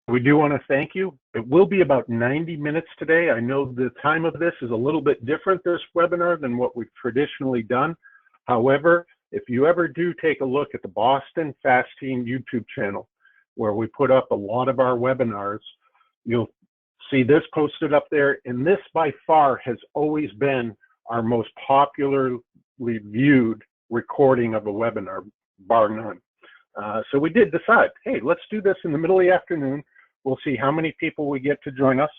we do want to thank you. It will be about 90 minutes today. I know the time of this is a little bit different, this webinar, than what we've traditionally done. However, if you ever do take a look at the Boston FAASTeam YouTube channel, where we put up a lot of our webinars, you'll see this posted up there. And this by far has always been our most popularly viewed recording of a webinar, bar none. So we did decide, hey, let's do this in the middle of the afternoon. We'll see how many people we get to join us,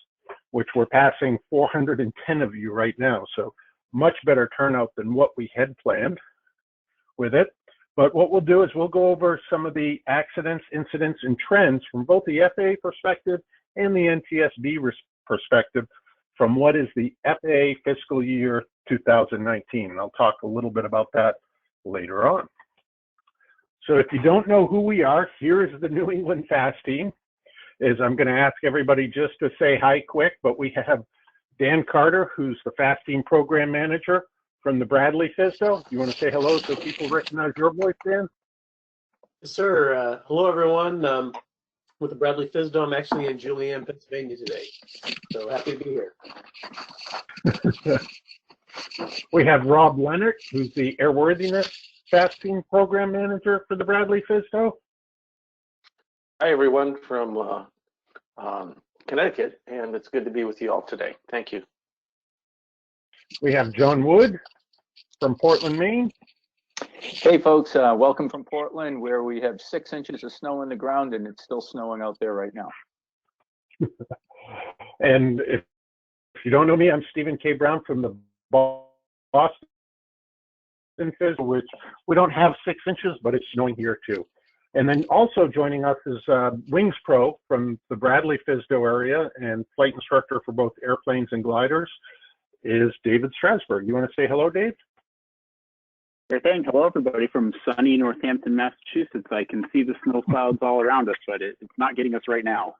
which we're passing 410 of you right now. So much better turnout than what we had planned with it. But what we'll do is we'll go over some of the accidents, incidents, and trends from both the FAA perspective and the NTSB perspective from what is the FAA Fiscal Year 2019. And I'll talk a little bit about that later on. So if you don't know who we are, here is the New England FAASTeam. I'm going to ask everybody just to say hi quick, but we have Dan Carter, who's the FAASTeam Program Manager from the Bradley FSDO. You want to say hello so people recognize your voice, Dan? Yes, sir. Hello, everyone. With the Bradley FSDO, I'm actually in Julian, Pennsylvania today. So happy to be here. We have Rob Leonard, who's the Airworthiness FAASTeam Program Manager for the Bradley FSDO. Hi, everyone from Connecticut, and it's good to be with you all today. Thank you. We have John Wood from Portland, Maine. Hey, folks. Welcome from Portland, where we have 6 inches of snow on the ground, and it's still snowing out there right now. And if you don't know me, I'm Stephen K. Brown from the Boston FSDO, which we don't have 6 inches, but it's snowing here too. And then also joining us is Wings Pro from the Bradley FSDO area and flight instructor for both airplanes and gliders is David Strasberg. You want to say hello, Dave? Sure thing. Hello, everybody from sunny Northampton, Massachusetts. I can see the snow clouds all around us, but it's not getting us right now.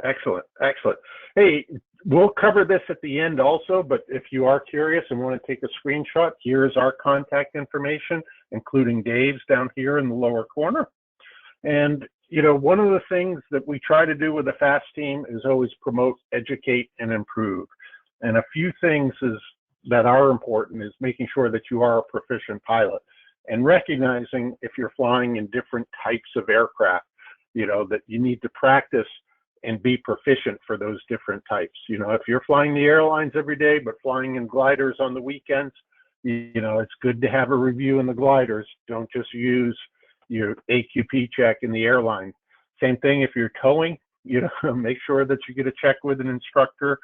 Excellent, excellent. Hey, we'll cover this at the end also, but if you are curious and want to take a screenshot, here's our contact information, including Dave's down here in the lower corner. And, you know, one of the things that we try to do with the FAASTeam is always promote, educate, and improve. And a few things that are important is making sure that you are a proficient pilot and recognizing if you're flying in different types of aircraft, you know, that you need to practice and be proficient for those different types. You know, if you're flying the airlines every day, but flying in gliders on the weekends, you know, it's good to have a review in the gliders. Don't just use your AQP check in the airline. Same thing if you're towing, you know, make sure that you get a check with an instructor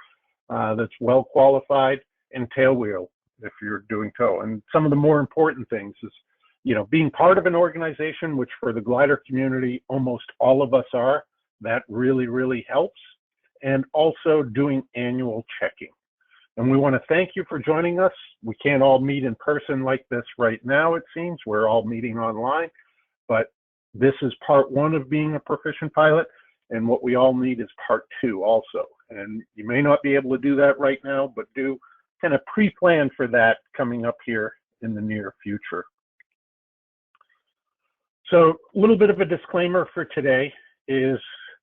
that's well qualified, and tailwheel if you're doing tow. And some of the more important things is, you know, being part of an organization, which for the glider community, almost all of us are, that really, really helps. And also doing annual checking. And we want to thank you for joining us. We can't all meet in person like this right now, it seems. We're all meeting online, but this is part 1 of being a proficient pilot. And what we all need is part 2 also. And you may not be able to do that right now, but do kind of pre-plan for that coming up here in the near future. So a little bit of a disclaimer for today is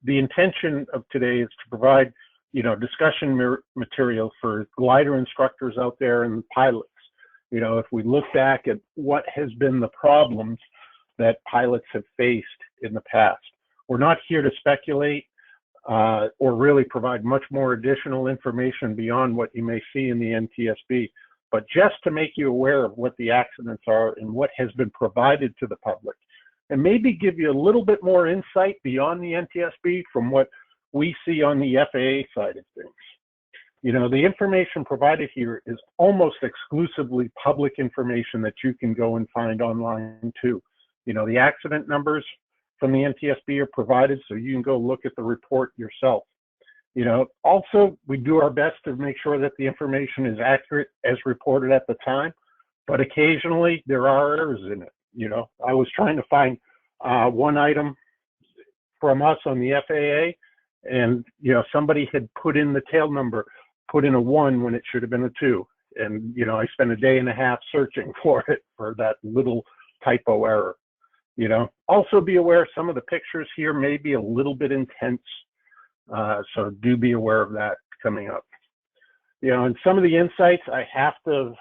the intention of today is to provide, you know, discussion material for glider instructors out there and pilots. You know, if we look back at what has been the problems that pilots have faced in the past, we're not here to speculate or really provide much more additional information beyond what you may see in the NTSB, but just to make you aware of what the accidents are and what has been provided to the public, and maybe give you a little bit more insight beyond the NTSB from what we see on the FAA side of things. You know, the information provided here is almost exclusively public information that you can go and find online too. You know, the accident numbers from the NTSB are provided, so you can go look at the report yourself. You know, also, we do our best to make sure that the information is accurate as reported at the time, but occasionally there are errors in it. You know, I was trying to find one item from us on the FAA, and, you know, somebody had put in the tail number, put in a 1 when it should have been a 2. And, you know, I spent a day and a half searching for it, for that little typo error. You know, also be aware some of the pictures here may be a little bit intense, so do be aware of that coming up. You know, and some of the insights, I have to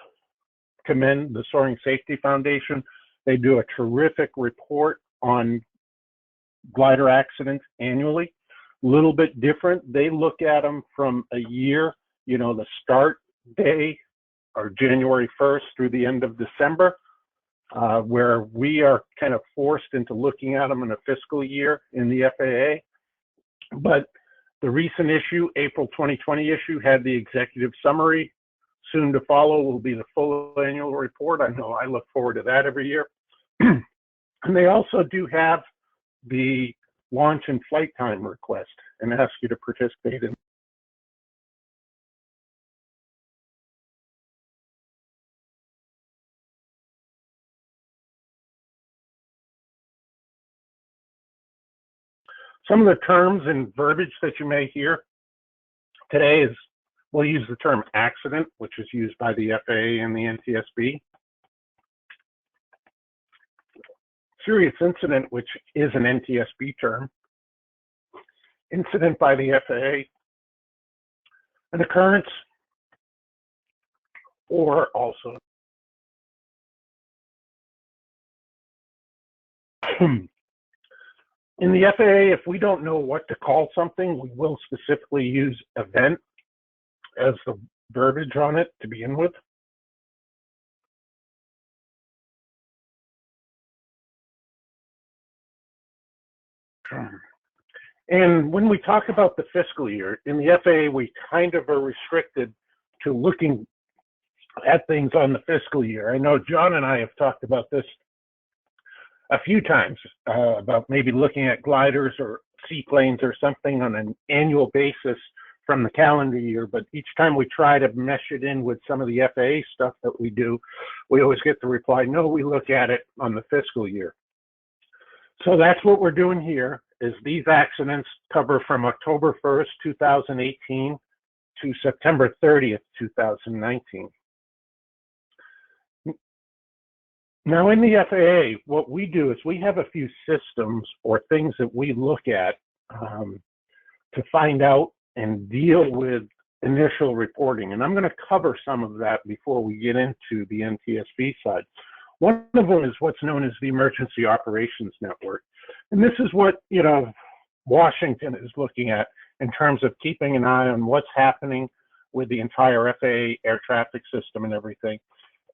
commend the Soaring Safety Foundation. They do a terrific report on glider accidents annually. A little bit different. They look at them from a year, you know, the start day or January 1st through the end of December, where we are kind of forced into looking at them in a fiscal year in the FAA. But the recent issue, April 2020 issue, had the executive summary. Soon to follow will be the full annual report. I know I look forward to that every year. And they also do have the launch and flight time request and ask you to participate in. Some of the terms and verbiage that you may hear today is, we'll use the term accident, which is used by the FAA and the NTSB. Serious incident, which is an NTSB term. Incident by the FAA. An occurrence, or also in the FAA, if we don't know what to call something, we will specifically use event as the verbiage on it to begin with. And when we talk about the fiscal year, in the FAA, we kind of are restricted to looking at things on the fiscal year. I know John and I have talked about this a few times, about maybe looking at gliders or seaplanes or something on an annual basis from the calendar year, but each time we try to mesh it in with some of the FAA stuff that we do, we always get the reply, no, we look at it on the fiscal year. So that's what we're doing here, is these accidents cover from October 1st, 2018 to September 30th, 2019. Now in the FAA, what we do is we have a few systems or things that we look at to find out and deal with initial reporting. And I'm going to cover some of that before we get into the NTSB side. One of them is what's known as the Emergency Operations Network. And this is what, you know, Washington is looking at in terms of keeping an eye on what's happening with the entire FAA air traffic system and everything.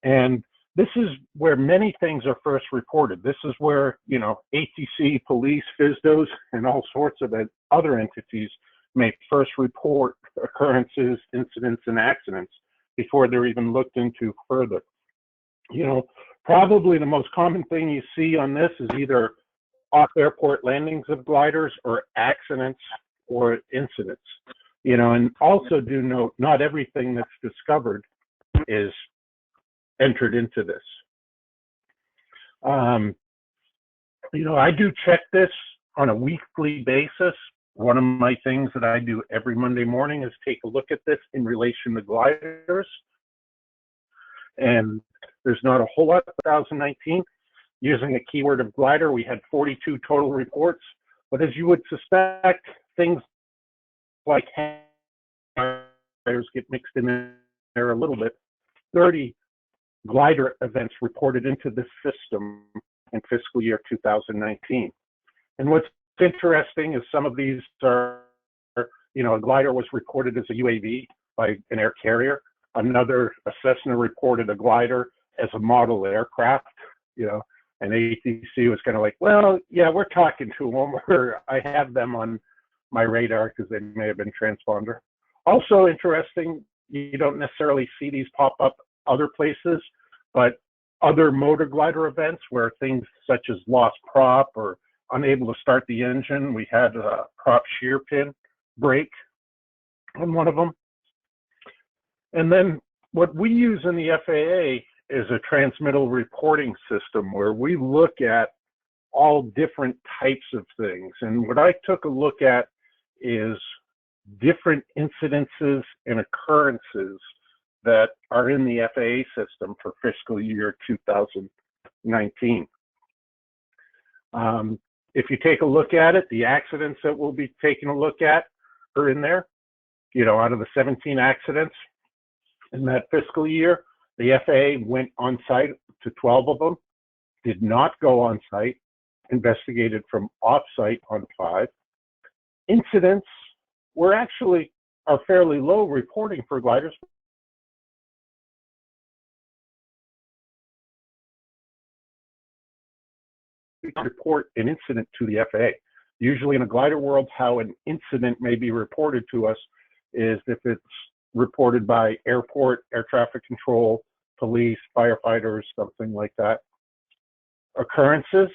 And this is where many things are first reported. This is where, you know, ATC, police, FSDOs, and all sorts of other entities may first report occurrences, incidents, and accidents before they're even looked into further. You know, probably the most common thing you see on this is either off-airport landings of gliders or accidents or incidents. You know, and also do note, not everything that's discovered is entered into this. You know, I do check this on a weekly basis. One of my things that I do every Monday morning is take a look at this in relation to gliders. And there's not a whole lot of 2019. Using a keyword of glider, we had 42 total reports. But as you would suspect, things like gliders get mixed in there a little bit. 30 glider events reported into the system in fiscal year 2019. And what's interesting is some of these are, you know, a glider was reported as a UAV by an air carrier. Another, a Cessna, reported a glider as a model aircraft, you know, and ATC was kind of like, well, yeah, we're talking to them, or I have them on my radar because they may have been transponder. Also interesting, you don't necessarily see these pop up other places, but other motor glider events where things such as lost prop or unable to start the engine. We had a prop shear pin break on one of them. And then what we use in the FAA is a transmittal reporting system where we look at all different types of things. And what I took a look at is different incidences and occurrences that are in the FAA system for fiscal year 2019. If you take a look at it, the accidents that we'll be taking a look at are in there. You know, out of the 17 accidents in that fiscal year, the FAA went on site to 12 of them, did not go on site, investigated from off site on 5. Incidents were actually are fairly low reporting for gliders. We report an incident to the FAA. Usually in a glider world, how an incident may be reported to us is if it's reported by airport, air traffic control, police, firefighters, something like that. Occurrences,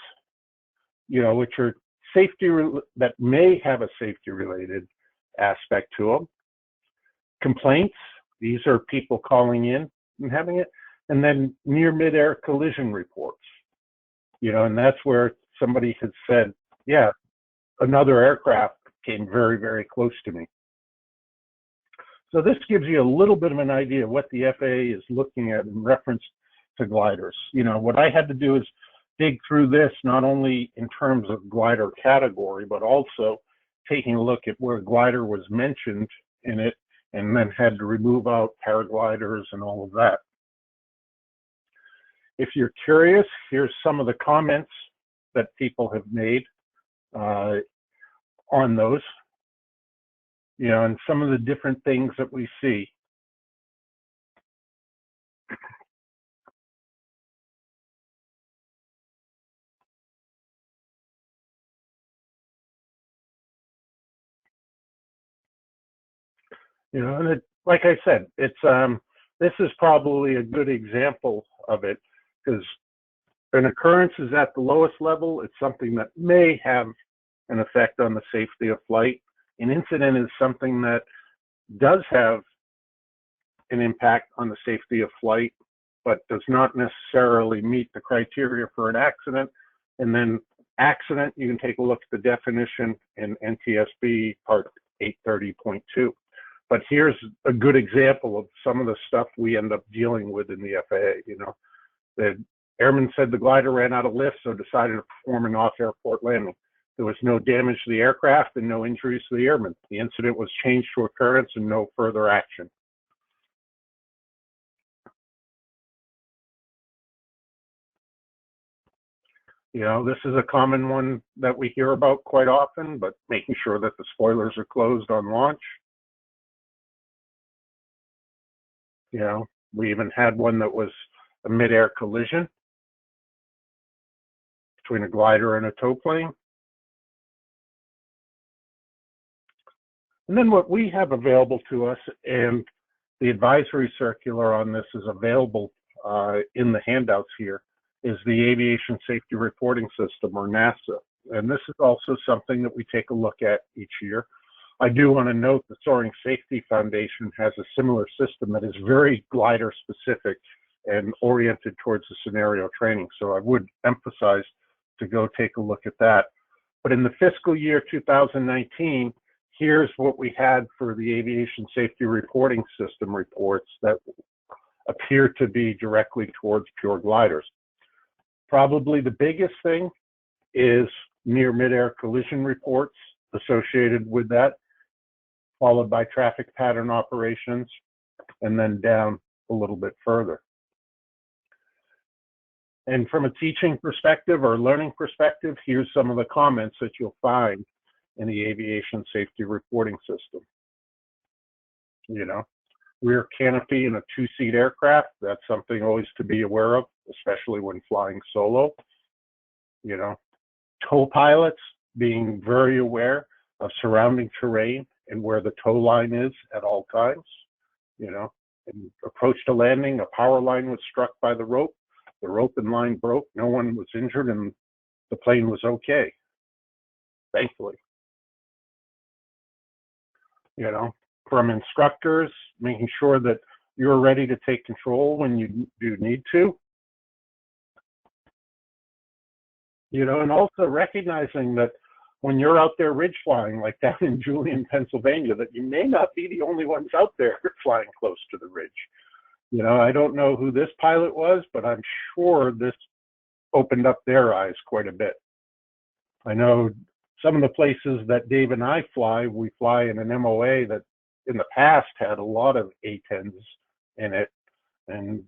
you know, which are safety that may have a safety related aspect to them. Complaints, these are people calling in and having it. And then near midair collision reports, you know, and that's where somebody had said, yeah, another aircraft came very, very close to me. So this gives you a little bit of an idea of what the FAA is looking at in reference to gliders. You know, what I had to do is dig through this, not only in terms of glider category, but also taking a look at where glider was mentioned in it, and then had to remove out paragliders and all of that. If you're curious, here's some of the comments that people have made on those, you know, and some of the different things that we see. You know, and it, like I said, it's this is probably a good example of it, because an occurrence is at the lowest level. It's something that may have an effect on the safety of flight. An incident is something that does have an impact on the safety of flight, but does not necessarily meet the criteria for an accident. And then accident, you can take a look at the definition in NTSB Part 830.2. But here's a good example of some of the stuff we end up dealing with in the FAA. You know, the airman said the glider ran out of lift, so decided to perform an off-airport landing. There was no damage to the aircraft and no injuries to the airman. The incident was changed to occurrence and no further action. You know, this is a common one that we hear about quite often, but making sure that the spoilers are closed on launch. You know, we even had one that was a mid-air collision between a glider and a tow plane. And then what we have available to us, and the advisory circular on this is available in the handouts here, is the Aviation Safety Reporting System, or NASA. And this is also something that we take a look at each year. I do want to note the Soaring Safety Foundation has a similar system that is very glider specific and oriented towards the scenario training. So I would emphasize to go take a look at that. But in the fiscal year 2019, here's what we had for the Aviation Safety Reporting System reports that appear to be directly towards pure gliders. Probably the biggest thing is near midair collision reports associated with that, followed by traffic pattern operations, and then down a little bit further. And from a teaching perspective or learning perspective, here's some of the comments that you'll find in the Aviation Safety Reporting System. You know, rear canopy in a 2-seat aircraft, that's something always to be aware of, especially when flying solo. You know, tow pilots being very aware of surrounding terrain and where the tow line is at all times. You know, and approach to landing, a power line was struck by the rope and line broke, no one was injured, and the plane was okay, thankfully. You know, from instructors, making sure that you're ready to take control when you do need to. You know, and also recognizing that when you're out there ridge flying, like down in Julian, Pennsylvania, that you may not be the only ones out there flying close to the ridge. You know, I don't know who this pilot was, but I'm sure this opened up their eyes quite a bit. I know some of the places that Dave and I fly, we fly in an MOA that in the past had a lot of A-10s in it. And,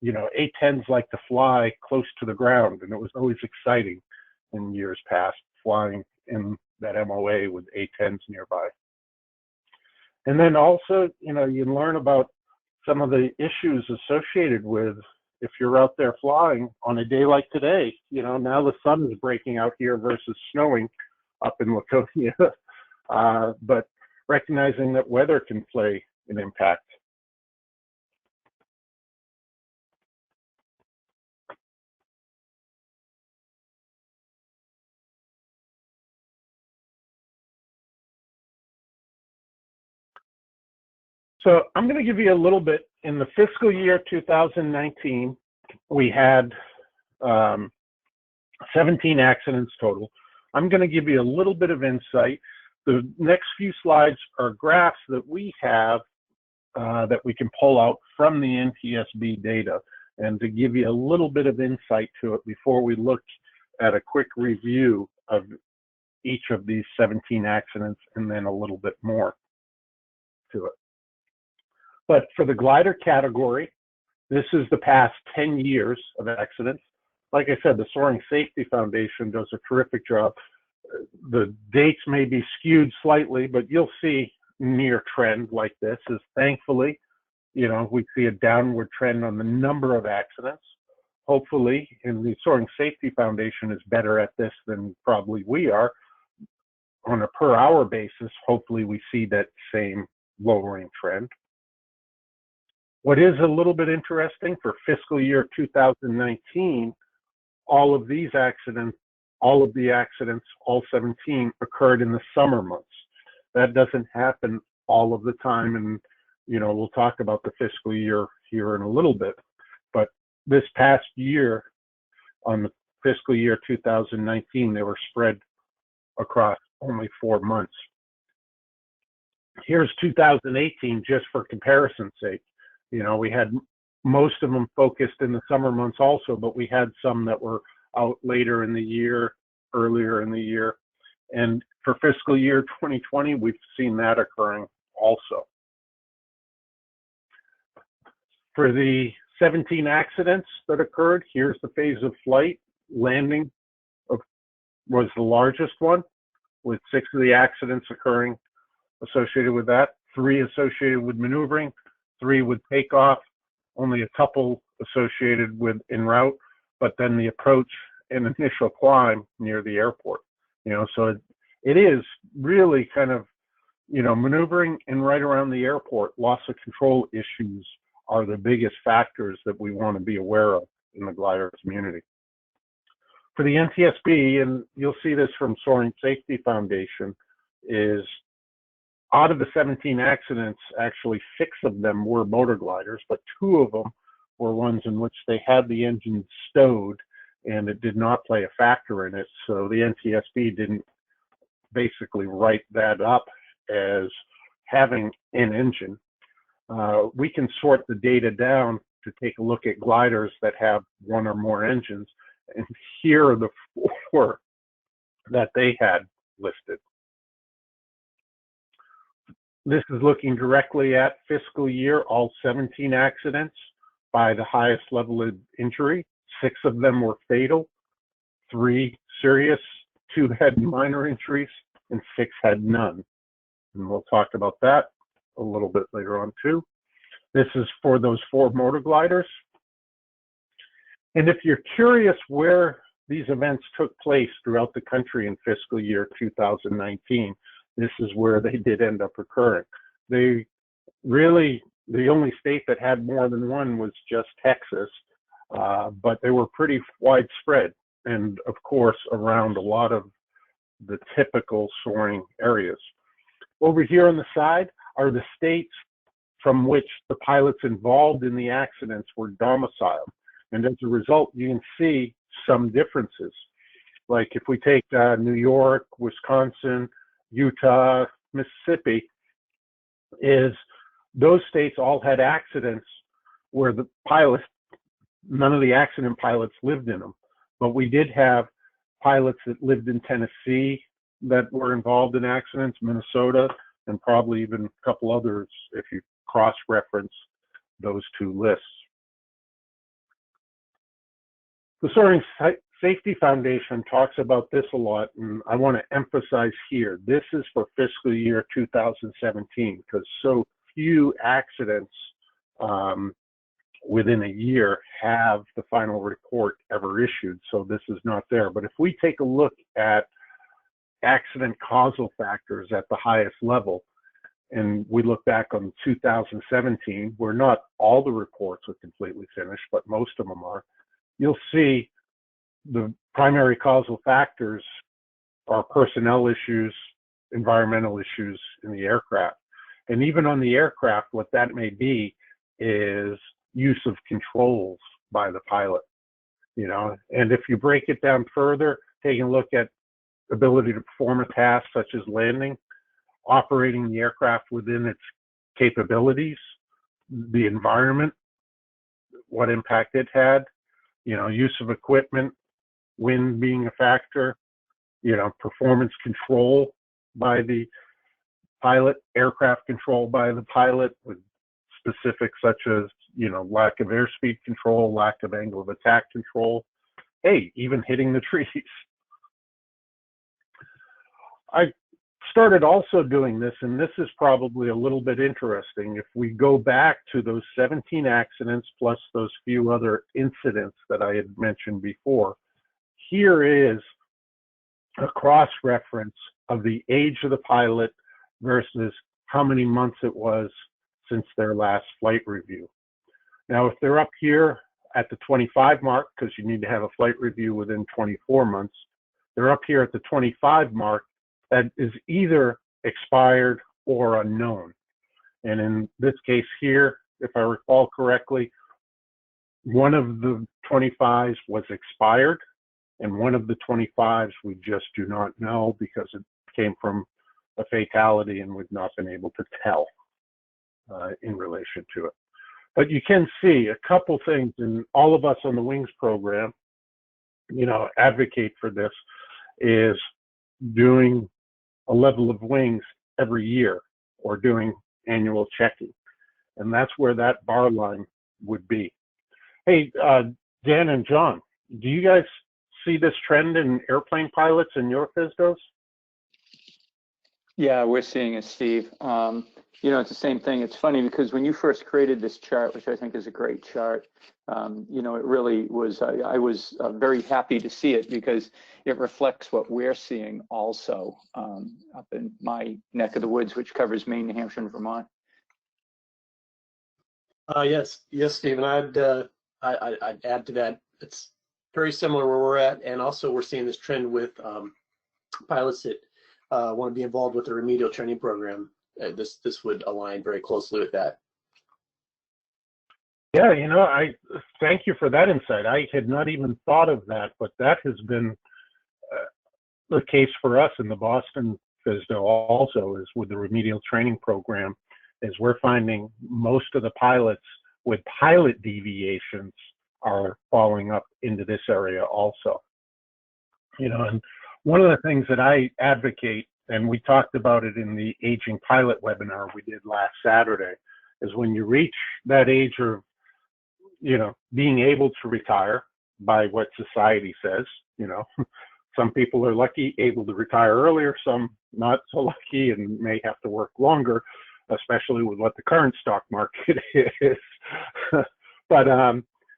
you know, A-10s like to fly close to the ground, and it was always exciting in years past flying in that MOA with A-10s nearby. And then also, you know, you learn about some of the issues associated with if you're out there flying on a day like today. You know, now the sun is breaking out here versus snowing up in Laconia, but recognizing that weather can play an impact. So I'm going to give you a little bit. In the fiscal year 2019, we had 17 accidents total. I'm going to give you a little bit of insight. The next few slides are graphs that we have that we can pull out from the NTSB data, and to give you a little bit of insight to it before we look at a quick review of each of these 17 accidents and then a little bit more to it. But for the glider category, this is the past 10 years of accidents. Like I said, the Soaring Safety Foundation does a terrific job. The dates may be skewed slightly, but you'll see near trend like this is thankfully, you know, we see a downward trend on the number of accidents. Hopefully, and the Soaring Safety Foundation is better at this than probably we are. On a per hour basis, hopefully we see that same lowering trend. What is a little bit interesting for fiscal year 2019, all of these accidents, all of the accidents, all 17 occurred in the summer months. That doesn't happen all of the time, and you know, we'll talk about the fiscal year here in a little bit. But this past year, on the fiscal year 2019, they were spread across only 4 months. Here's 2018, just for comparison's sake. You know, we had most of them focused in the summer months also, but we had some that were out later in the year, earlier in the year. And for fiscal year 2020, we've seen that occurring also. For the 17 accidents that occurred, here's the phase of flight. Landing was the largest one, with 6 of the accidents occurring associated with that, 3 associated with maneuvering, 3 with takeoff, only a couple associated with en route, but then the approach and initial climb near the airport. You know, so it is really kind of, you know, maneuvering and right around the airport, loss of control issues are the biggest factors that we want to be aware of in the glider community. For the NTSB, and you'll see this from Soaring Safety Foundation, is out of the 17 accidents, actually 6 of them were motor gliders, but 2 of them were ones in which they had the engine stowed and it did not play a factor in it. So the NTSB didn't basically write that up as having an engine. We can sort the data down to take a look at gliders that have 1 or more engines, and here are the 4 that they had listed. This is looking directly at fiscal year, all 17 accidents by the highest level of injury. 6 of them were fatal, 3 serious, 2 had minor injuries, and 6 had none. And we'll talk about that a little bit later on too. This is for those 4 motor gliders. And if you're curious where these events took place throughout the country in fiscal year 2019, this is where they did end up occurring. They really, the only state that had more than one was just Texas, but they were pretty widespread, and of course around a lot of the typical soaring areas. Over here on the side are the states from which the pilots involved in the accidents were domiciled, and as a result you can see some differences. Like if we take New York, Wisconsin, Utah, Mississippi, is those states all had accidents where the pilots, none of the accident pilots lived in them. But we did have pilots that lived in Tennessee that were involved in accidents, Minnesota, and probably even a couple others if you cross-reference those two lists. The Soaring Safety Foundation talks about this a lot, and I want to emphasize here, this is for fiscal year 2017, because so few accidents within a year have the final report ever issued, so this is not there. But if we take a look at accident causal factors at the highest level, and we look back on 2017, where not all the reports are completely finished, but most of them are, you'll see the primary causal factors are personnel issues, environmental issues in the aircraft. And even on the aircraft, what that may be is use of controls by the pilot, you know. And if you break it down further, taking a look at ability to perform a task such as landing, operating the aircraft within its capabilities, the environment, what impact it had, you know, use of equipment, wind being a factor, you know, performance control by the pilot, aircraft control by the pilot with specifics such as, you know, lack of airspeed control, lack of angle of attack control, hey, even hitting the trees. I started also doing this, and this is probably a little bit interesting. If we go back to those 17 accidents plus those few other incidents that I had mentioned before, here is a cross-reference of the age of the pilot versus how many months it was since their last flight review. Now, if they're up here at the 25 mark, because you need to have a flight review within 24 months, they're up here at the 25 mark, that is either expired or unknown. And in this case here, if I recall correctly, one of the 25s was expired, and one of the 25s we just do not know because it came from a fatality and we've not been able to tell in relation to it. But you can see a couple things, and all of us on the Wings program, you know, advocate for this, is doing a level of wings every year or doing annual checking. And that's where that bar line would be. Hey, Dan and John, do you guys see this trend in airplane pilots in your FSDOs? Yeah, we're seeing it, Steve. You know, it's the same thing. It's funny because when you first created this chart, which I think is a great chart, you know, it really was, I was very happy to see it because it reflects what we're seeing also up in my neck of the woods, which covers Maine, New Hampshire, and Vermont. Yes, Stephen, I'd add to that. It's very similar where we're at, and also we're seeing this trend with pilots that want to be involved with the remedial training program. This would align very closely with that. Yeah, you know, I thank you for that insight. I had not even thought of that, but that has been the case for us in the Boston FSDO also, is with the remedial training program, is we're finding most of the pilots with pilot deviations are falling up into this area also. You know, and one of the things that I advocate, and we talked about it in the aging pilot webinar we did last Saturday, is when you reach that age of, you know, being able to retire by what society says, you know, some people are lucky, able to retire earlier, some not so lucky and may have to work longer, especially with what the current stock market is. But,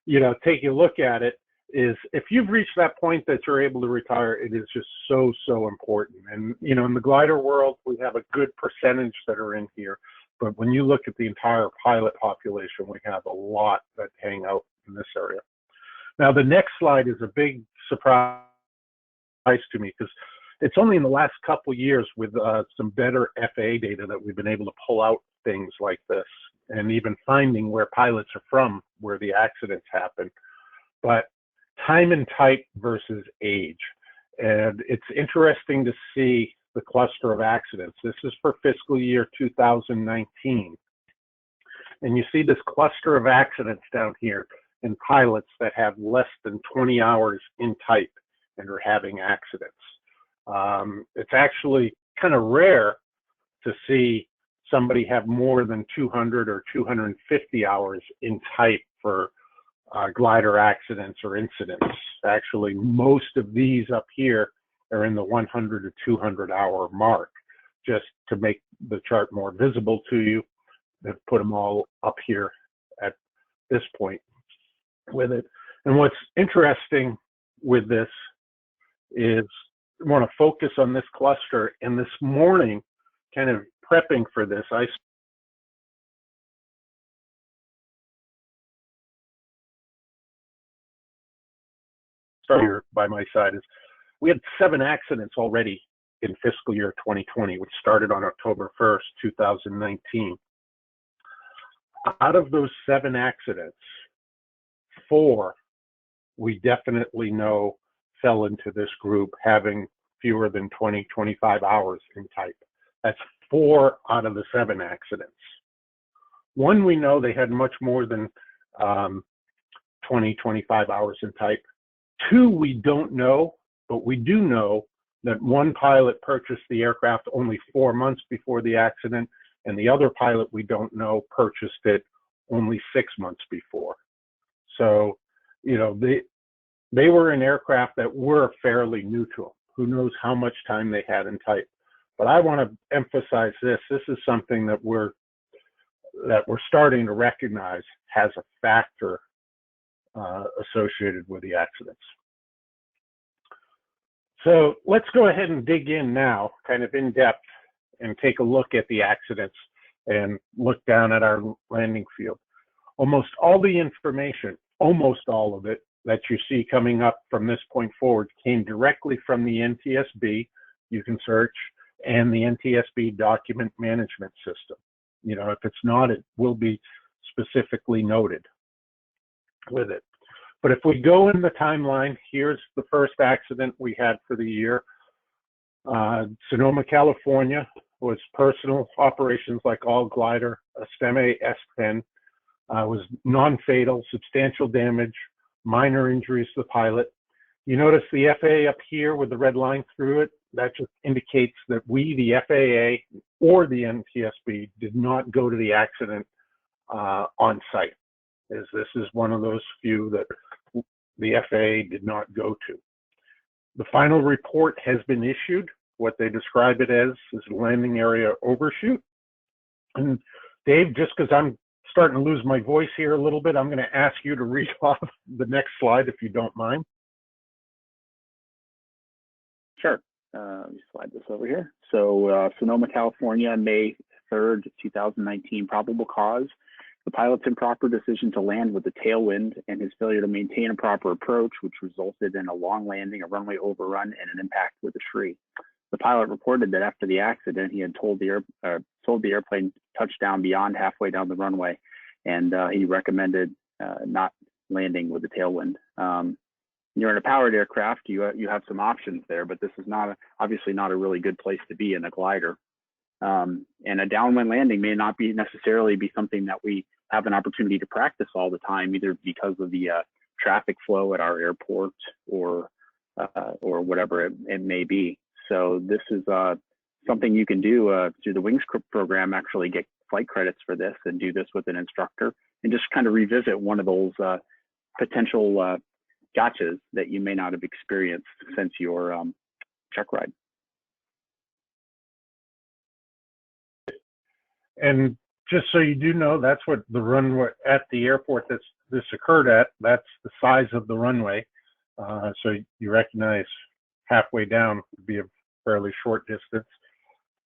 you know, taking a look at it, is if you've reached that point that you're able to retire, it is just so, so important. And, you know, in the glider world, we have a good percentage that are in here. But when you look at the entire pilot population, we have a lot that hang out in this area. Now, the next slide is a big surprise to me because it's only in the last couple years with some better FAA data that we've been able to pull out things like this and even finding where pilots are from, where the accidents happen. But time and type versus age. And it's interesting to see the cluster of accidents. This is for fiscal year 2019. And you see this cluster of accidents down here in pilots that have less than 20 hours in type. and are having accidents. It's actually kind of rare to see somebody have more than 200 or 250 hours in type for glider accidents or incidents. Actually, most of these up here are in the 100 to 200 hour mark. Just to make the chart more visible to you, they've put them all up here at this point with it. And what's interesting with this is I want to focus on this cluster. And this morning, kind of prepping for this, I started here by my side is we had 7 accidents already in fiscal year 2020, which started on October 1st, 2019. Out of those 7 accidents, 4 we definitely know fell into this group having fewer than 20, 25 hours in type. That's 4 out of the 7 accidents. 1 we know they had much more than 20, 25 hours in type. 2 we don't know, but we do know that 1 pilot purchased the aircraft only 4 months before the accident, and the other pilot we don't know purchased it only 6 months before. So, you know, they were in aircraft that were fairly new to them. Who knows how much time they had in type. But I want to emphasize this. This is something that we're starting to recognize has a factor associated with the accidents. So let's go ahead and dig in now, kind of in depth, and take a look at the accidents and look down at our landing field. Almost all the information, almost all of it that you see coming up from this point forward came directly from the NTSB. You can search, and the NTSB document management system. You know, if it's not, it will be specifically noted with it. But if we go in the timeline, here's the first accident we had for the year. Sonoma, California was personal operations like all glider, a STEM-A S10, was non-fatal, substantial damage, minor injuries to the pilot. You notice the FAA up here with the red line through it, that just indicates that we, the FAA or the NTSB, did not go to the accident on site. This is one of those few that the FAA did not go to. The final report has been issued. What they describe it as is landing area overshoot. And Dave, just because I'm starting to lose my voice here a little bit, I'm going to ask you to read off the next slide if you don't mind. Sure. Let me slide this over here. So Sonoma, California, May 3rd, 2019, probable cause. The pilot's improper decision to land with the tailwind and his failure to maintain a proper approach, which resulted in a long landing, a runway overrun, and an impact with a tree. The pilot reported that after the accident, he had told the airplane touch down beyond halfway down the runway, and he recommended not landing with the tailwind. You're in a powered aircraft, you have some options there, but this is obviously not a really good place to be in a glider. And a downwind landing may not be necessarily be something that we have an opportunity to practice all the time, either because of the traffic flow at our airport or whatever it may be. So this is something you can do through the Wings program, actually get flight credits for this and do this with an instructor and just kind of revisit one of those potential gotchas that you may not have experienced since your check ride. And just so you do know, that's what the runway at the airport this occurred at. That's the size of the runway. So you recognize halfway down would be a fairly short distance.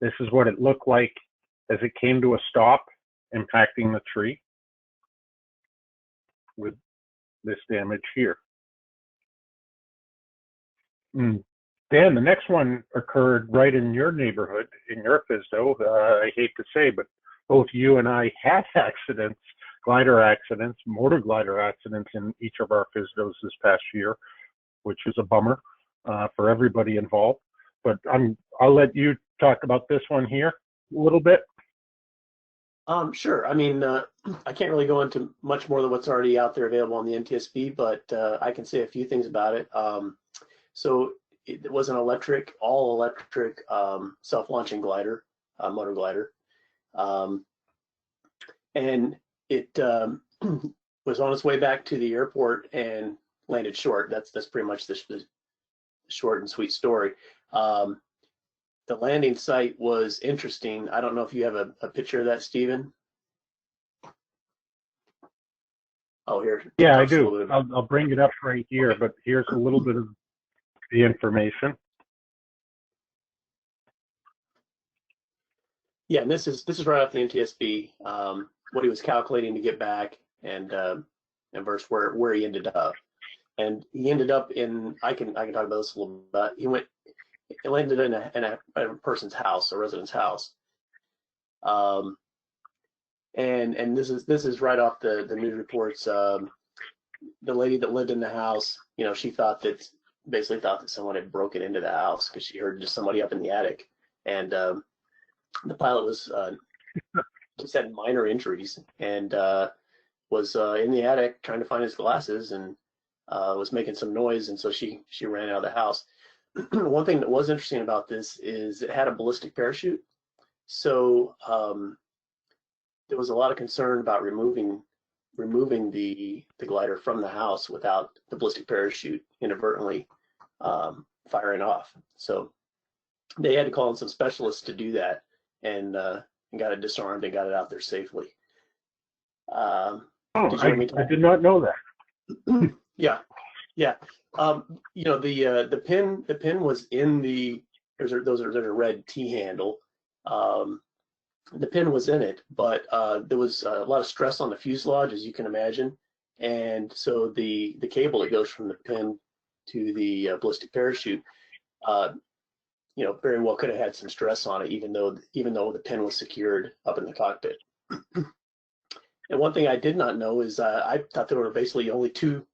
This is what it looked like as it came to a stop, impacting the tree with this damage here. Dan, the next one occurred right in your neighborhood, in your FSDO. I hate to say, but both you and I had accidents, glider accidents, motor glider accidents in each of our FSDOs this past year, which is a bummer for everybody involved. But I'll let you talk about this one here a little bit. Sure. I mean, I can't really go into much more than what's already out there available on the NTSB, but I can say a few things about it. So it was an all electric self-launching glider, motor glider. And it was on its way back to the airport and landed short. That's pretty much the short and sweet story. The landing site was interesting. I don't know if you have a picture of that, Stephen. Oh, here. Yeah, I do. I'll bring it up right here, but here's a little bit of the information. Yeah, and this is right off the NTSB. What he was calculating to get back, and versus where he ended up. And he ended up in, I can talk about this a little bit. It landed in a person's house, a resident's house. And this is right off the news reports. The lady that lived in the house, she basically thought that someone had broken into the house because she heard just somebody up in the attic. And the pilot was just had minor injuries and was in the attic trying to find his glasses and was making some noise, and so she ran out of the house. One thing that was interesting about this is it had a ballistic parachute, so there was a lot of concern about removing the glider from the house without the ballistic parachute inadvertently firing off. So they had to call in some specialists to do that, and got it disarmed and got it out there safely. I did not know that. Yeah. The pin was in there's a red T handle. The pin was in it, but there was a lot of stress on the fuselage, as you can imagine, and so the cable that goes from the pin to the ballistic parachute, very well could have had some stress on it, even though the pin was secured up in the cockpit. And one thing I did not know is I thought there were basically only two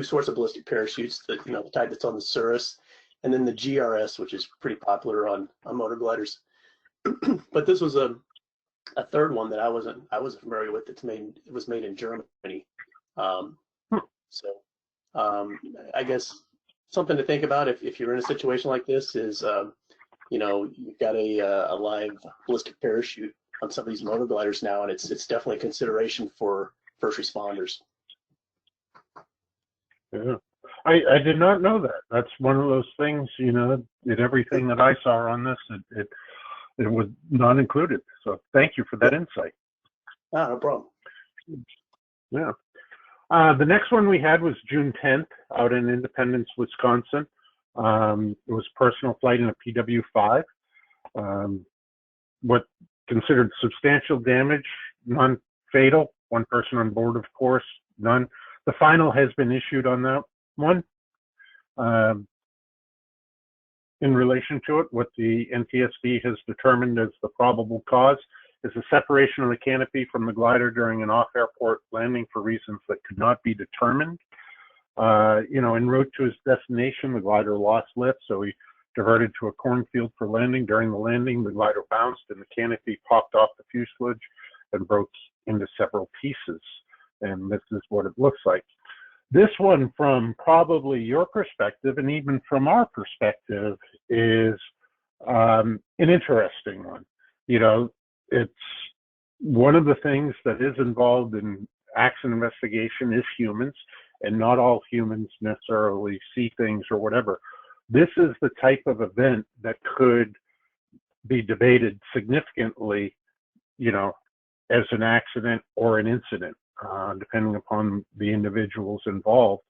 sorts of ballistic parachutes, the type that's on the ASRS, and then the GRS, which is pretty popular on motor gliders. But this was a third one that I wasn't familiar with. It was made in Germany. So I guess something to think about if you're in a situation like this is you've got a live ballistic parachute on some of these motor gliders now, and it's definitely a consideration for first responders. Yeah, I did not know that. That's one of those things, that everything that I saw on this, it was not included. So thank you for that insight. No problem. Yeah. The next one we had was June 10th out in Independence, Wisconsin. It was personal flight in a PW5. What considered substantial damage, non-fatal. One person on board, of course, none. The final has been issued on that one. In relation to it, what the NTSB has determined as the probable cause is the separation of the canopy from the glider during an off-airport landing for reasons that could not be determined. En route to his destination, the glider lost lift, so he diverted to a cornfield for landing. During the landing, the glider bounced and the canopy popped off the fuselage and broke into several pieces. And this is what it looks like. This one, from probably your perspective and even from our perspective, is an interesting one. It's one of the things that is involved in accident investigation is humans, and not all humans necessarily see things or whatever. This is the type of event that could be debated significantly, as an accident or an incident, depending upon the individuals involved.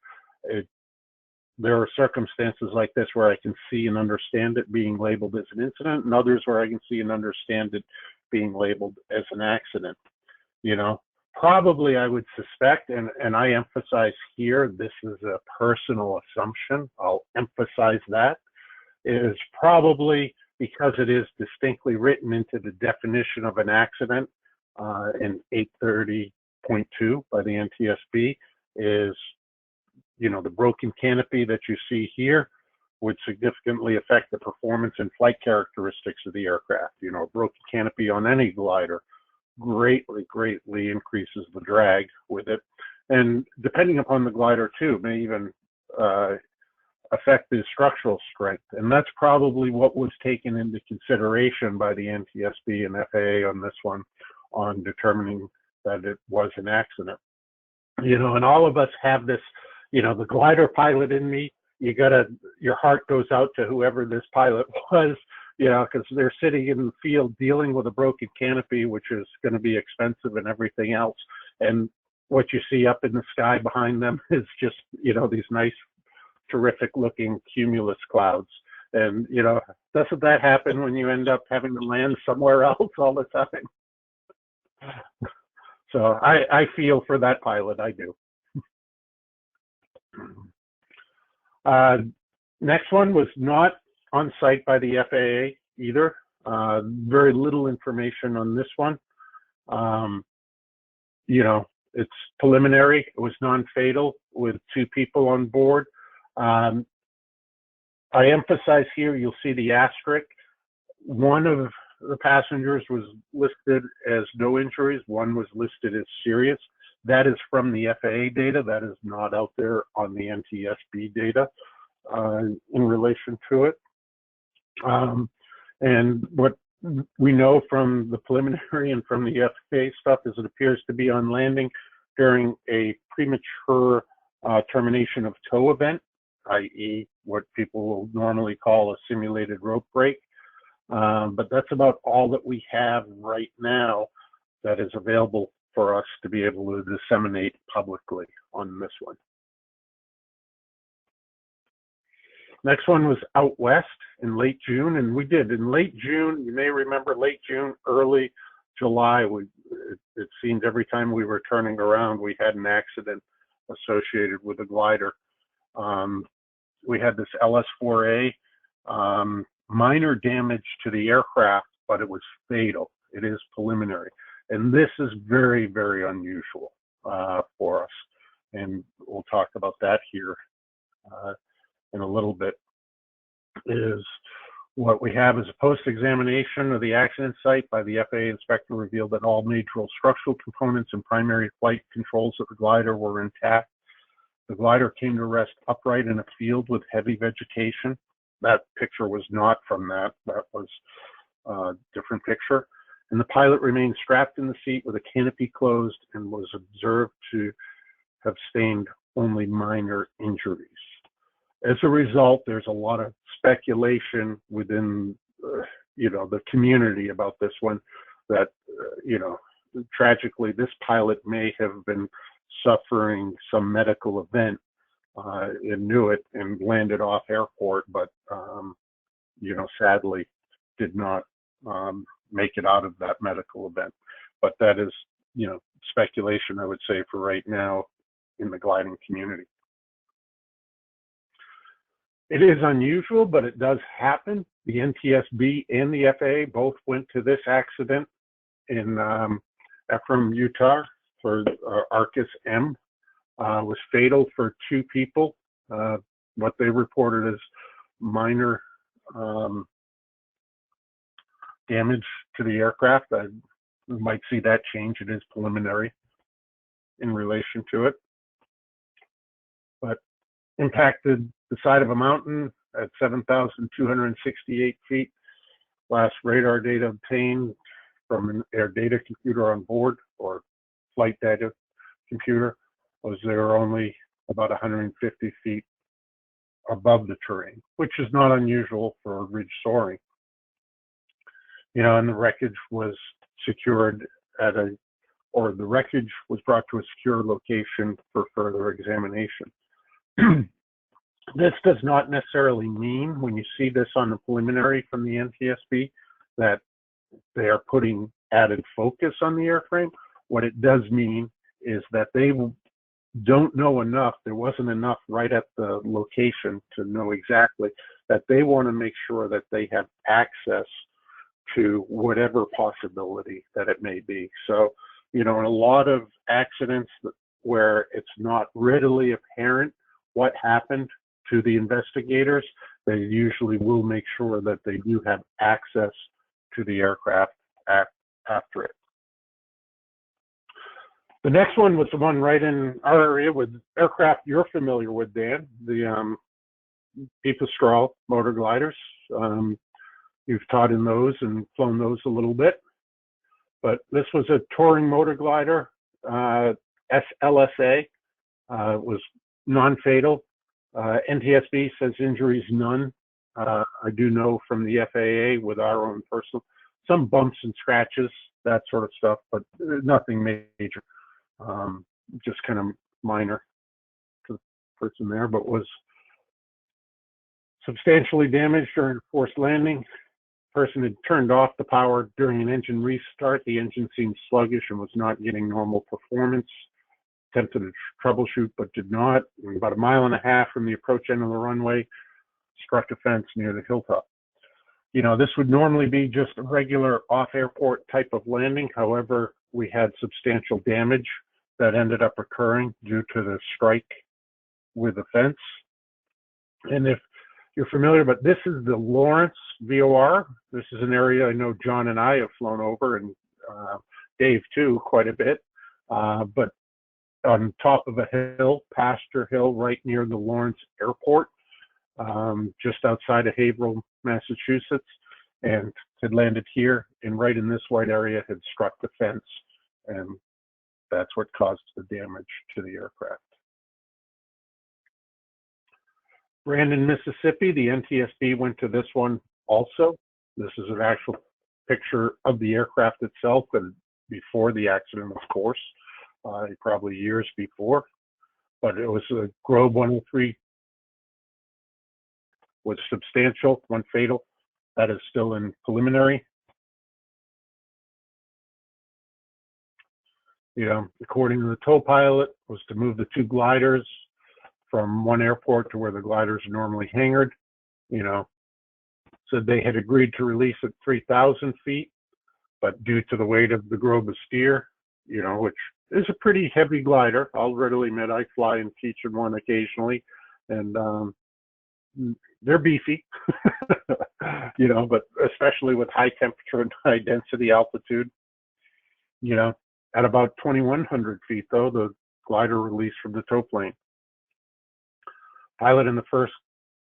There are circumstances like this where I can see and understand it being labeled as an incident, and others where I can see and understand it being labeled as an accident. Probably I would suspect, and I emphasize here, this is a personal assumption, I'll emphasize that, is probably because it is distinctly written into the definition of an accident in 830.2 by the NTSB, is, the broken canopy that you see here would significantly affect the performance and flight characteristics of the aircraft. A broken canopy on any glider greatly increases the drag with it, and depending upon the glider too, may even affected structural strength. And that's probably what was taken into consideration by the NTSB and FAA on this one, on determining that it was an accident. You know, and all of us have this, you know, the glider pilot in me, your heart goes out to whoever this pilot was, you know, because they're sitting in the field dealing with a broken canopy, which is going to be expensive and everything else. And what you see up in the sky behind them is just, you know, these nice, terrific looking cumulus clouds. And, you know, doesn't that happen when you end up having to land somewhere else all the time? So I feel for that pilot, I do. Next one was not on site by the FAA either. Very little information on this one. You know, it's preliminary. It was non-fatal with 2 people on board. I emphasize here, you'll see the asterisk. One of the passengers was listed as no injuries. One was listed as serious. That is from the FAA data. That is not out there on the NTSB data in relation to it. And what we know from the preliminary and from the FAA stuff is it appears to be on landing during a premature termination of tow event, i.e. what people will normally call a simulated rope break. But that's about all that we have right now that is available for us to be able to disseminate publicly on this one. Next one was out west in late June, and we did in late June. You may remember late June, early July. It seemed every time we were turning around, we had an accident associated with a glider. We had this LS-4A, minor damage to the aircraft, but it was fatal. It is preliminary, and this is very, very unusual for us, and we'll talk about that here in a little bit. Is what we have is a post-examination of the accident site by the FAA inspector revealed that all major structural components and primary flight controls of the glider were intact. The glider came to rest upright in a field with heavy vegetation. That picture was not from that. That was a different picture. And the pilot remained strapped in the seat with a canopy closed and was observed to have sustained only minor injuries. As a result, there's a lot of speculation within, you know, the community about this one that, you know, tragically, this pilot may have been suffering some medical event and knew it and landed off airport, but, you know, sadly did not make it out of that medical event. But that is, you know, speculation, I would say, for right now in the gliding community. It is unusual, but it does happen. The NTSB and the FAA both went to this accident in Ephraim, Utah for Arcus M. Was fatal for 2 people. What they reported as minor damage to the aircraft. We might see that change. It is preliminary in relation to it. But impacted the side of a mountain at 7,268 feet. Last radar data obtained from an air data computer on board, or flight data computer, was they were only about 150 feet above the terrain, which is not unusual for ridge soaring. You know, and the wreckage was secured at the wreckage was brought to a secure location for further examination. This does not necessarily mean, when you see this on the preliminary from the NTSB, that they are putting added focus on the airframe. What it does mean is that they don't know enough, there wasn't enough right at the location to know exactly, that they want to make sure that they have access to whatever possibility that it may be. So, you know, in a lot of accidents where it's not readily apparent what happened to the investigators, they usually will make sure that they do have access to the aircraft after it. The next one was the one right in our area with aircraft you're familiar with, Dan, the Pipistrel motor gliders. You've taught in those and flown those a little bit. But this was a touring motor glider, SLSA. It was non-fatal. NTSB says injuries none. I do know from the FAA with our own personal, some bumps and scratches, that sort of stuff, but nothing major. Just kind of minor to the person there, but was substantially damaged during a forced landing. Person had turned off the power during an engine restart. The engine seemed sluggish and was not getting normal performance. Attempted to troubleshoot, but did not. About 1.5 miles from the approach end of the runway, struck a fence near the hilltop. You know, this would normally be just a regular off-airport type of landing. However, we had substantial damage that ended up occurring due to the strike with the fence. And if you're familiar, but this is the Lawrence VOR. This is an area I know John and I have flown over, and Dave too, quite a bit. But on top of a hill, Pasture Hill, right near the Lawrence Airport, just outside of Haverhill, Massachusetts, and had landed here, and right in this white area had struck the fence, and that's what caused the damage to the aircraft. Brandon, Mississippi, the NTSB went to this one also. This is an actual picture of the aircraft itself, and before the accident, of course, probably years before. But it was a Grobe 103, was substantial, one fatal. That is still in preliminary. You know, according to the tow pilot, was to move the 2 gliders from one airport to where the gliders are normally hangared. You know, said they had agreed to release at 3,000 feet, but due to the weight of the Grobe steer, you know, which is a pretty heavy glider, I'll readily admit I fly and teach in one occasionally, and they're beefy, you know, but especially with high temperature and high density altitude, you know, at about 2,100 feet though, the glider released from the tow plane. Pilot in the first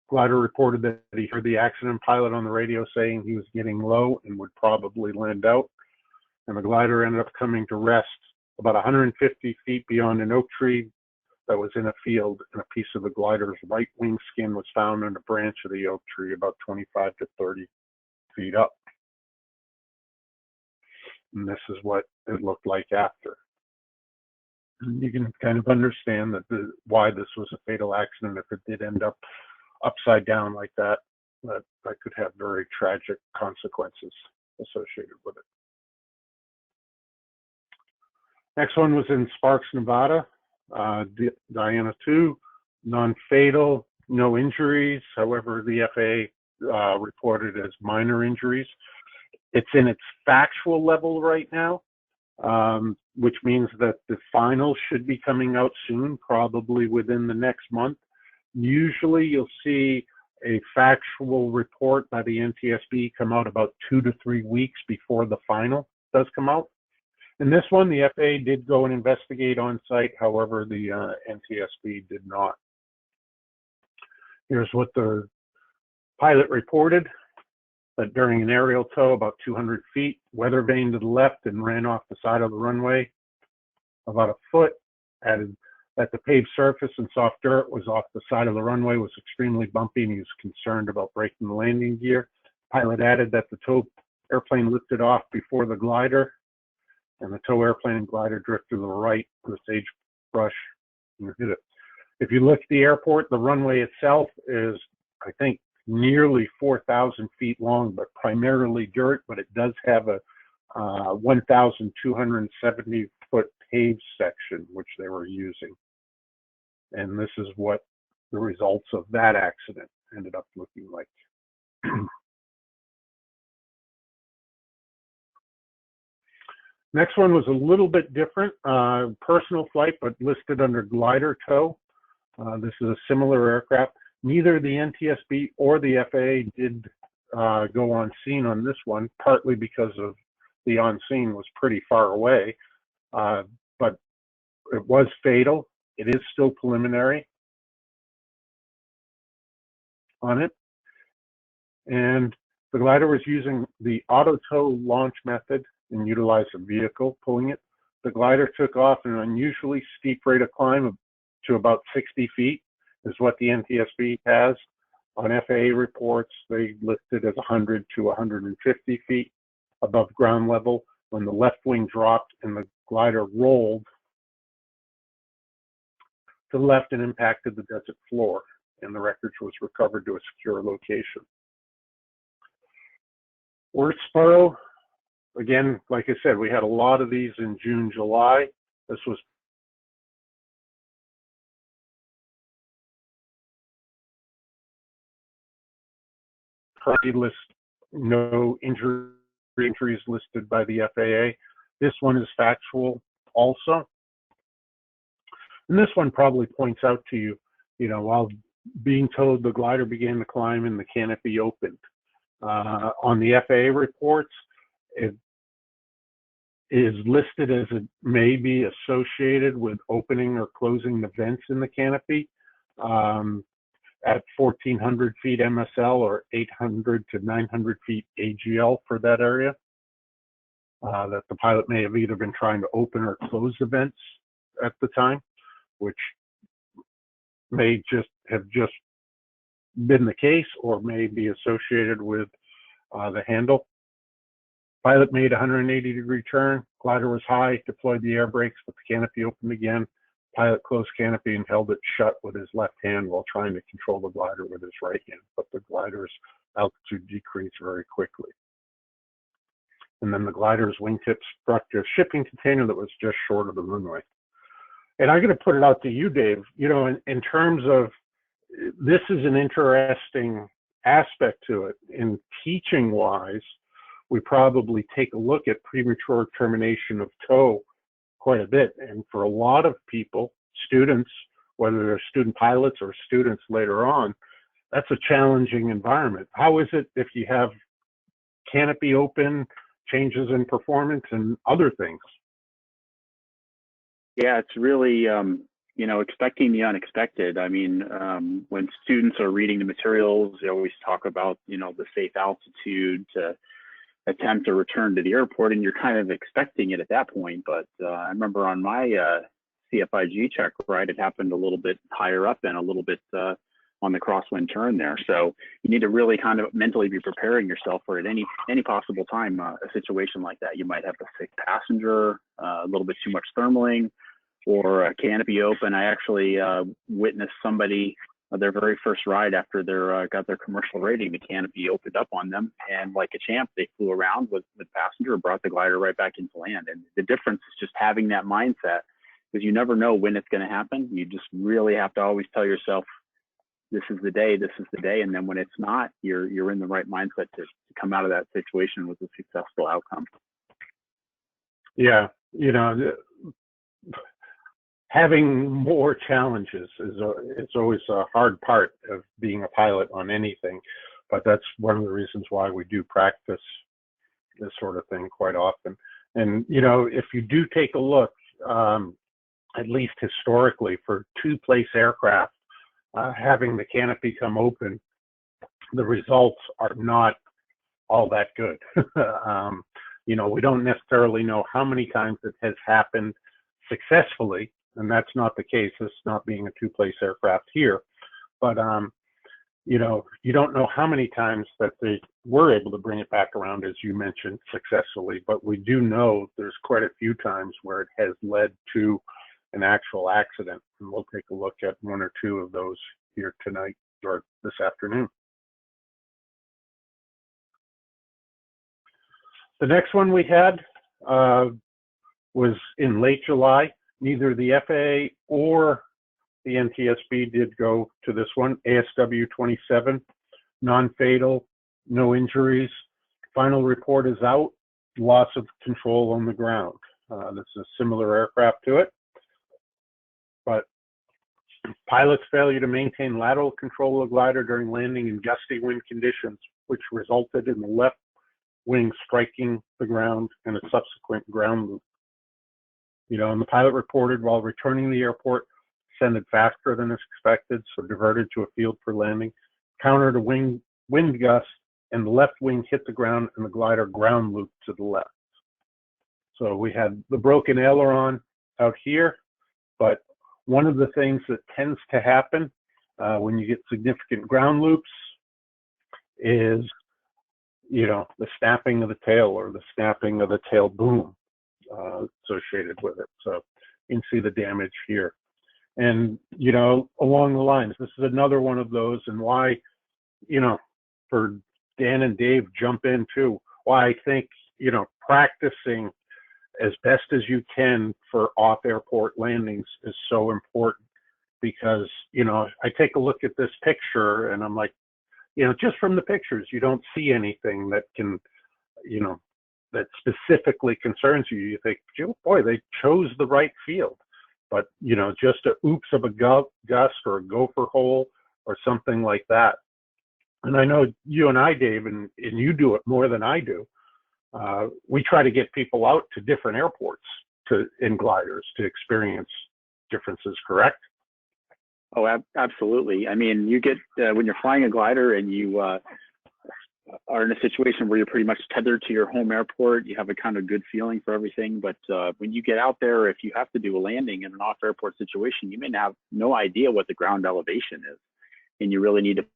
glider reported that he heard the accident pilot on the radio saying he was getting low and would probably land out. And the glider ended up coming to rest about 150 feet beyond an oak tree that was in a field, and a piece of the glider's right wing skin was found on a branch of the oak tree about 25 to 30 feet up. And this is what it looked like after. And you can kind of understand that why this was a fatal accident. If it did end up upside down like that, that could have very tragic consequences associated with it. Next one was in Sparks, Nevada. Diana 2, non-fatal, no injuries. However, the FAA reported as minor injuries. It's in its factual level right now, which means that the final should be coming out soon, probably within the next month. Usually you'll see a factual report by the NTSB come out about 2 to 3 weeks before the final does come out. In this one, the FAA did go and investigate on site. However, the NTSB did not. Here's what the pilot reported, that during an aerial tow about 200 feet, weather vane to the left and ran off the side of the runway about a foot. Added that the paved surface and soft dirt was off the side of the runway, was extremely bumpy, and he was concerned about breaking the landing gear. Pilot added that the tow airplane lifted off before the glider, and the tow airplane and glider drifted to the right with a sagebrush and hit it. If you look at the airport, the runway itself is, I think, nearly 4,000 feet long, but primarily dirt, but it does have a 1,270 foot paved section, which they were using. And this is what the results of that accident ended up looking like. Next one was a little bit different, personal flight, but listed under glider tow. This is a similar aircraft. Neither the NTSB or the FAA did go on scene on this one, partly because of the on scene was pretty far away, but it was fatal. It is still preliminary. on it. And the glider was using the auto tow launch method and utilized a vehicle pulling it. The glider took off at an unusually steep rate of climb to about 60 feet, is what the NTSB has. On FAA reports, they listed as 100 to 150 feet above ground level when the left wing dropped and the glider rolled to the left and impacted the desert floor, and the wreckage was recovered to a secure location. Wurtsboro, again, like I said, we had a lot of these in June, July. This was list, no injuries listed by the FAA. This one is factual also. And this one probably points out to you, while being towed, the glider began to climb and the canopy opened. On the FAA reports, it is listed as it may be associated with opening or closing the vents in the canopy at 1,400 feet MSL or 800 to 900 feet AGL for that area. That the pilot may have either been trying to open or close the vents at the time, which may have just been the case or may be associated with the handle. Pilot made a 180-degree turn. Glider was high, deployed the air brakes, but the canopy opened again. Pilot closed canopy and held it shut with his left hand while trying to control the glider with his right hand, but the glider's altitude decreased very quickly. And then the glider's wingtip struck a shipping container that was just short of the runway. And I'm going to put it out to you, Dave, in terms of, this is an interesting aspect to it. In teaching wise, we probably take a look at premature termination of tow quite a bit. And for a lot of people, students, whether they're student pilots or students later on, that's a challenging environment. How is it if you have canopy open, changes in performance and other things? Yeah, it's really, expecting the unexpected. I mean, when students are reading the materials, they always talk about, the safe altitude to attempt a return to the airport, and you're kind of expecting it at that point. But I remember on my CFIG check, right, it happened a little bit higher up and a little bit on the crosswind turn there. So you need to really kind of mentally be preparing yourself for at any possible time a situation like that. You might have a sick passenger, a little bit too much thermaling, or a canopy open. I actually witnessed somebody, their very first ride after they got their commercial rating, the canopy opened up on them, and like a champ, they flew around with the passenger, brought the glider right back into land. And the difference is just having that mindset, because you never know when it's going to happen. You just really have to always tell yourself, this is the day, this is the day. And then when it's not, you're in the right mindset to come out of that situation with a successful outcome. Yeah, having more challenges it's always a hard part of being a pilot on anything, but that's one of the reasons why we do practice this sort of thing quite often. And if you do take a look, at least historically, for two-place aircraft, having the canopy come open, the results are not all that good. We don't necessarily know how many times it has happened successfully, and that's not the case, this not being a two-place aircraft here. But, you don't know how many times that they were able to bring it back around, as you mentioned, successfully. But we do know there's quite a few times where it has led to an actual accident. And we'll take a look at one or two of those here tonight or this afternoon. The next one we had was in late July. Neither the FAA or the NTSB did go to this one. ASW 27, non-fatal, no injuries. Final report is out, loss of control on the ground. This is a similar aircraft to it, but pilot's failure to maintain lateral control of the glider during landing in gusty wind conditions, which resulted in the left wing striking the ground and a subsequent ground loop. And the pilot reported while returning to the airport, descended faster than expected, so diverted to a field for landing, countered a wind gust, and the left wing hit the ground and the glider ground looped to the left. So we had the broken aileron out here, but one of the things that tends to happen when you get significant ground loops is, you know, the snapping of the tail or the snapping of the tail boom associated with it. So you can see the damage here. And, you know, along the lines, this is another one of those, and why, you know, for Dan and Dave jump in too, why I think, you know, practicing as best as you can for off-airport landings is so important. Because, you know, I take a look at this picture and I'm like, you know, just from the pictures, you don't see anything that can, you know, that specifically concerns you. You think, boy, they chose the right field. But, you know, just a oops of a gust or a gopher hole or something like that. And I know you and I, Dave, and you do it more than I do. We try to get people out to different airports in gliders to experience differences, correct? Oh, absolutely. I mean, you get, when you're flying a glider and you are in a situation where you're pretty much tethered to your home airport, you have a kind of good feeling for everything. But when you get out there, if you have to do a landing in an off-airport situation, you may have no idea what the ground elevation is. And you really need to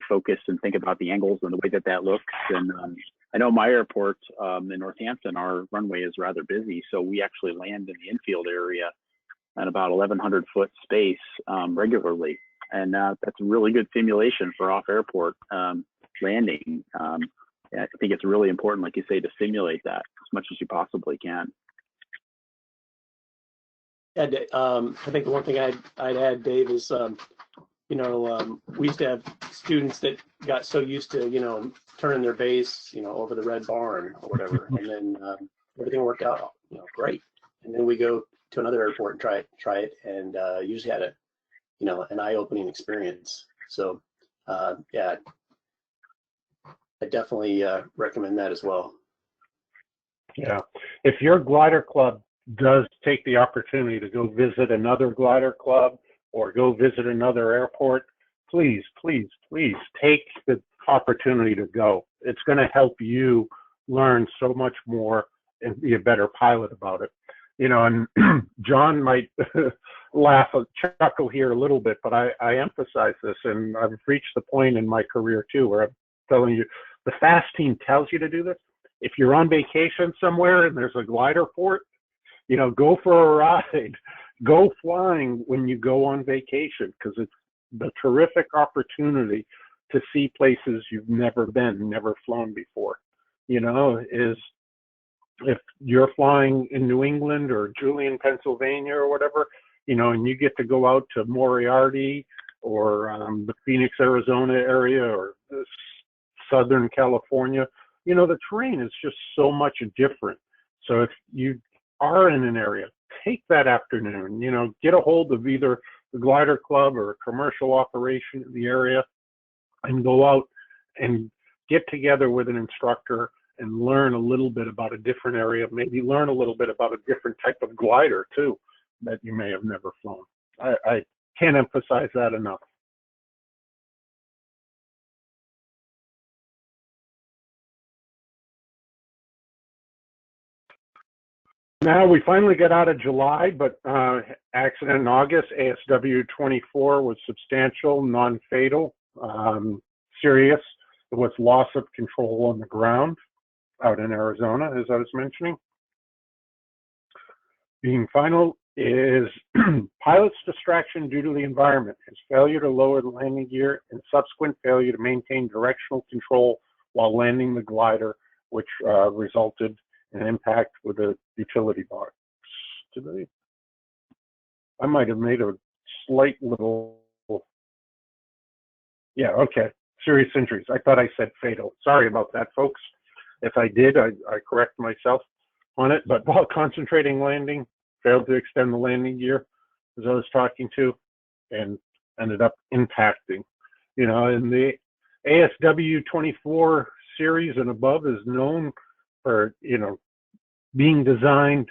focus and think about the angles and the way that looks. And I know my airport in Northampton, our runway is rather busy. So we actually land in the infield area at about 1,100 foot space regularly. And that's a really good simulation for off-airport landing. I think it's really important, like you say, to simulate that as much as you possibly can. Yeah, I think the one thing I'd add, Dave, is, you know, we used to have students that got so used to, you know, turning their base, you know, over the red barn or whatever, and then everything worked out, you know, great. And then we go to another airport and try it, and usually had a, you know, an eye-opening experience. So yeah, I definitely recommend that as well. Yeah, if your glider club does take the opportunity to go visit another glider club or go visit another airport, please, please, please take the opportunity to go. It's going to help you learn so much more and be a better pilot about it. You know, and John might laugh or chuckle here a little bit, but I emphasize this, and I've reached the point in my career too where I'm telling you, the FAASTeam tells you to do this. If you're on vacation somewhere and there's a glider port, you know, go for a ride, go flying when you go on vacation, because it's the terrific opportunity to see places you've never been, never flown before. You know, is if you're flying in New England or Julian, Pennsylvania or whatever, you know, and you get to go out to Moriarty or the Phoenix, Arizona area or Southern California, you know, the terrain is just so much different. So if you are in an area, take that afternoon, you know, get a hold of either the glider club or a commercial operation in the area and go out and get together with an instructor and learn a little bit about a different area, maybe learn a little bit about a different type of glider too that you may have never flown. I can't emphasize that enough. Now we finally got out of July, but accident in August, ASW 24 was substantial, non-fatal, serious. It was loss of control on the ground out in Arizona, as I was mentioning. Being final is pilot's distraction due to the environment, his failure to lower the landing gear and subsequent failure to maintain directional control while landing the glider, which resulted in an impact with a utility box. I might have made a slight little, yeah, okay, serious injuries. I thought I said fatal. Sorry about that, folks. If I did, I correct myself on it, but while concentrating landing, failed to extend the landing gear, as I was talking to, and ended up impacting. You know, and the ASW 24 series and above is known for, you know, being designed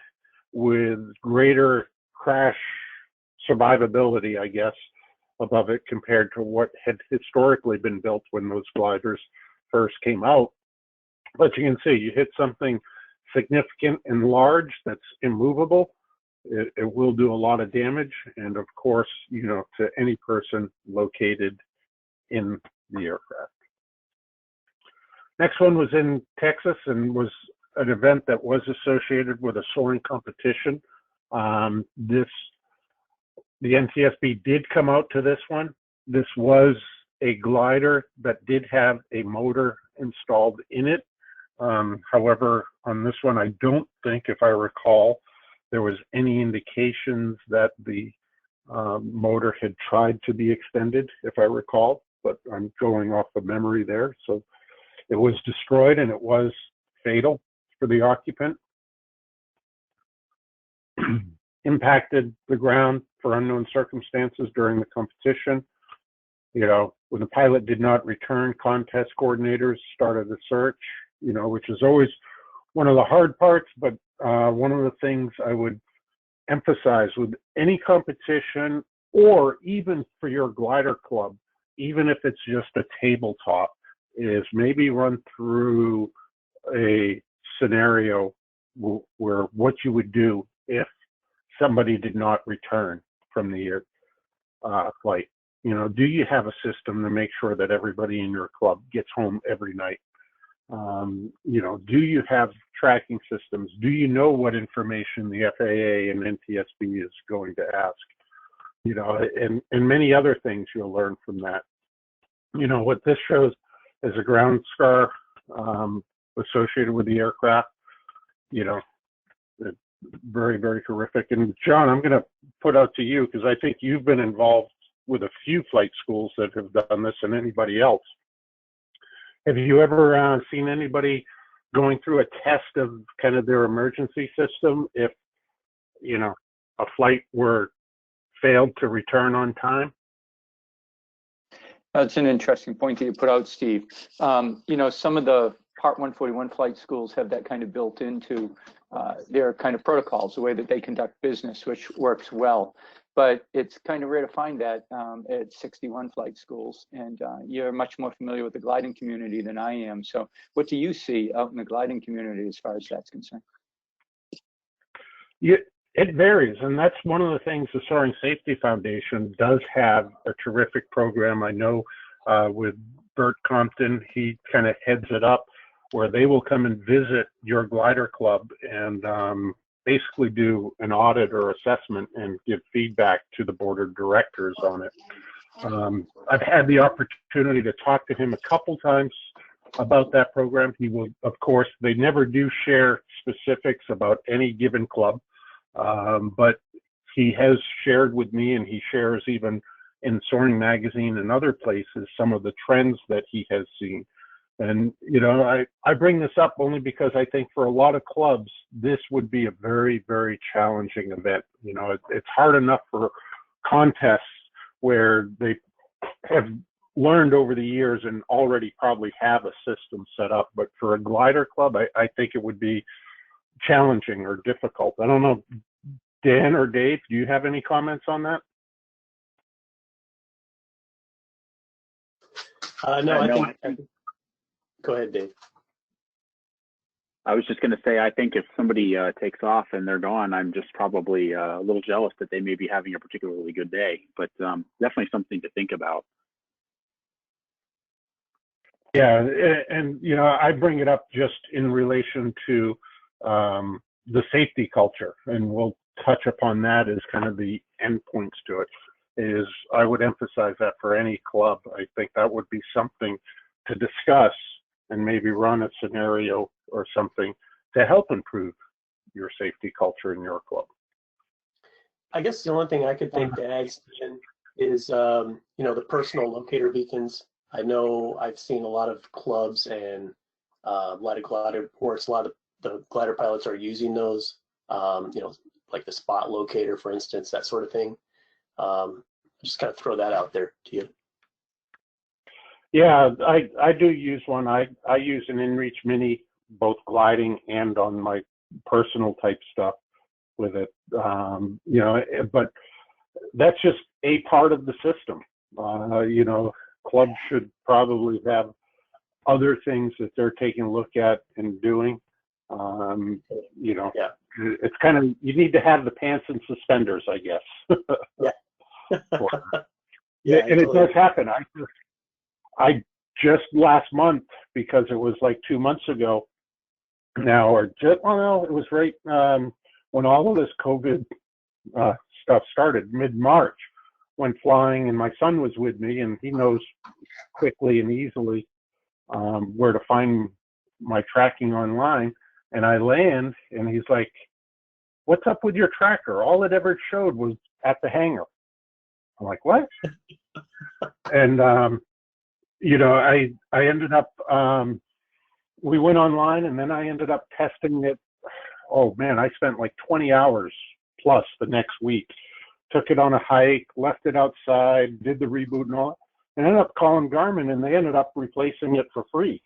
with greater crash survivability, I guess, above it compared to what had historically been built when those gliders first came out. But you can see you hit something significant and large that's immovable, it will do a lot of damage, and of course, you know, to any person located in the aircraft. Next one was in Texas and was an event that was associated with a soaring competition. The NTSB did come out to this one. This was a glider that did have a motor installed in it. However, on this one, I don't think, if I recall, there was any indications that the motor had tried to be extended, if I recall, but I'm going off of memory there. So it was destroyed and it was fatal for the occupant. Impacted the ground for unknown circumstances during the competition. You know, when the pilot did not return, contest coordinators started a search, you know, which is always one of the hard parts, but one of the things I would emphasize with any competition, or even for your glider club, even if it's just a tabletop, is maybe run through a scenario where what you would do if somebody did not return from the flight. You know, do you have a system to make sure that everybody in your club gets home every night? You know, do you have tracking systems? Do you know what information the FAA and NTSB is going to ask? You know, and many other things you'll learn from that. You know, what this shows is a ground scar associated with the aircraft. You know, very, very horrific. And John, I'm going to put out to you, because I think you've been involved with a few flight schools that have done this, and anybody else. Have you ever seen anybody going through a test of kind of their emergency system if, you know, a flight failed to return on time? That's an interesting point that you put out, Steve. You know, some of the Part 141 flight schools have that kind of built into their kind of protocols, the way that they conduct business, which works well. But it's kind of rare to find that at 61 flight schools, and you're much more familiar with the gliding community than I am. So what do you see out in the gliding community as far as that's concerned? Yeah, it varies, and that's one of the things the Soaring Safety Foundation does have a terrific program. I know with Bert Compton, he kind of heads it up, where they will come and visit your glider club and basically do an audit or assessment and give feedback to the board of directors on it. I've had the opportunity to talk to him a couple times about that program. He will, of course, they never do share specifics about any given club, but he has shared with me, and he shares even in Soaring Magazine and other places, some of the trends that he has seen. And, you know, I bring this up only because I think for a lot of clubs, this would be a very, very challenging event. You know, it's hard enough for contests where they have learned over the years and already probably have a system set up. But for a glider club, I think it would be challenging or difficult. I don't know, Dan or Dave, do you have any comments on that? No, I think. Go ahead, Dave. I was just going to say, I think if somebody takes off and they're gone, I'm just probably a little jealous that they may be having a particularly good day, but definitely something to think about. Yeah, and you know, I bring it up just in relation to the safety culture, and we'll touch upon that as kind of the endpoints to it. Is I would emphasize that for any club, I think that would be something to discuss and maybe run a scenario or something to help improve your safety culture in your club. I guess the only thing I could think to add is, you know, the personal locator beacons. I know I've seen a lot of clubs and a lot of glider reports, a lot of the glider pilots are using those, you know, like the spot locator, for instance, that sort of thing. Just kind of throw that out there to you. Yeah, I do use one. I use an InReach Mini, both gliding and on my personal type stuff with it. You know, but that's just a part of the system. You know, clubs should probably have other things that they're taking a look at and doing. You know, Yeah. it's kind of, you need to have the pants and suspenders, I guess. Yeah. Yeah, and it totally. does happen. I just last month, because it was like 2 months ago now, or just, well, no, it was right when all of this COVID stuff started, mid-March, went flying, and my son was with me, and he knows quickly and easily where to find my tracking online. And I land, and he's like, "What's up with your tracker? All it ever showed was at the hangar." I'm like, "What?" And you know, I ended up, we went online, and then I ended up testing it. Oh man, I spent like 20 hours plus the next week. Took it on a hike, left it outside, did the reboot and all, and ended up calling Garmin, and they ended up replacing it for free.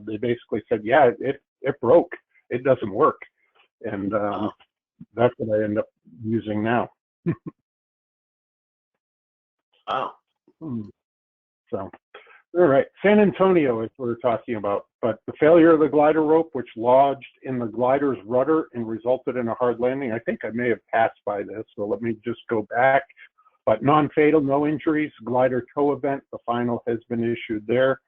They basically said, "Yeah, it broke. It doesn't work," and that's what I end up using now. Wow. So, all right, San Antonio is what we're talking about, but the failure of the glider rope, which lodged in the glider's rudder and resulted in a hard landing. I think I may have passed by this, so let me just go back. But non-fatal, no injuries, glider tow event, the final has been issued there.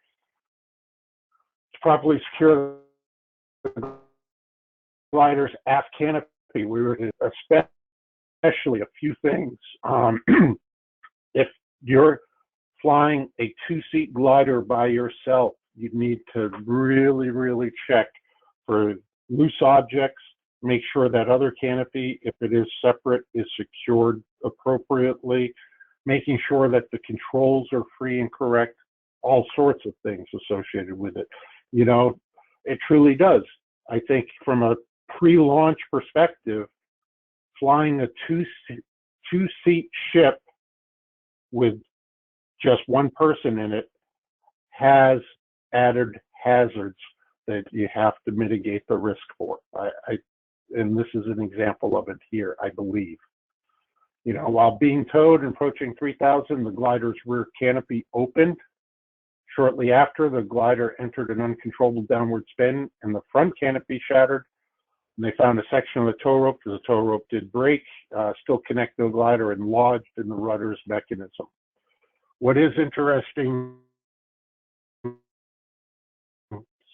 To properly secure the glider's aft canopy, we were especially a few things. If you're flying a two-seat glider by yourself, you need to really, really check for loose objects, make sure that other canopy, if it is separate, is secured appropriately, making sure that the controls are free and correct, all sorts of things associated with it. You know, it truly does. I think from a pre-launch perspective, flying a two-seat ship with just one person in it has added hazards that you have to mitigate the risk for. And this is an example of it here, I believe. You know, while being towed and approaching 3,000, the glider's rear canopy opened. Shortly after, the glider entered an uncontrollable downward spin, and the front canopy shattered. And they found a section of the tow rope, because the tow rope did break, still connected the glider and lodged in the rudder's mechanism. What is interesting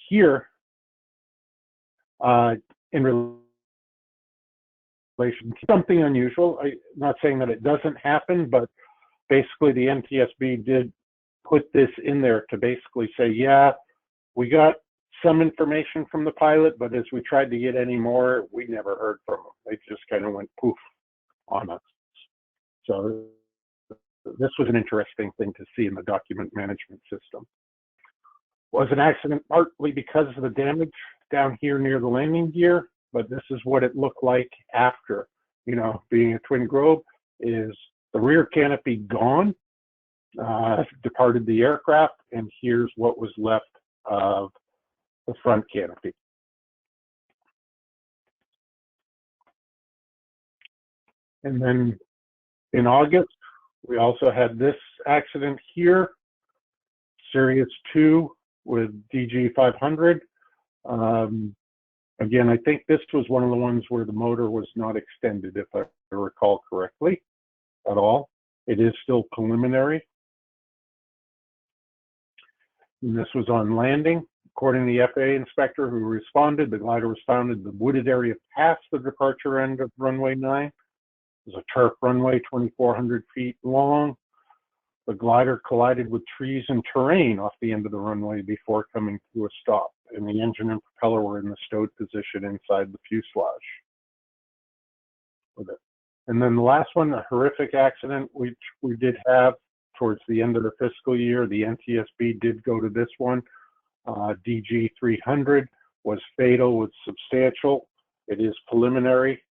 here, in relation to something unusual, I'm not saying that it doesn't happen, but basically the NTSB did put this in there to basically say, yeah, we got some information from the pilot, but as we tried to get any more, we never heard from them. They just kind of went poof on us. So this was an interesting thing to see in the document management system. Was an accident partly because of the damage down here near the landing gear, but this is what it looked like after. You know, being a twin Grove, is the rear canopy gone, departed the aircraft, and here's what was left of the front canopy. And then in August, we also had this accident here, Sirius 2 with DG 500. Again, I think this was one of the ones where the motor was not extended, if I recall correctly, at all. It is still preliminary. And this was on landing. According to the FAA inspector who responded, the glider was found in the wooded area past the departure end of runway 9. It was a turf runway, 2,400 feet long. The glider collided with trees and terrain off the end of the runway before coming to a stop, and the engine and propeller were in the stowed position inside the fuselage. And then the last one, a horrific accident, which we did have towards the end of the fiscal year. The NTSB did go to this one. DG 300 was fatal with substantial. It is preliminary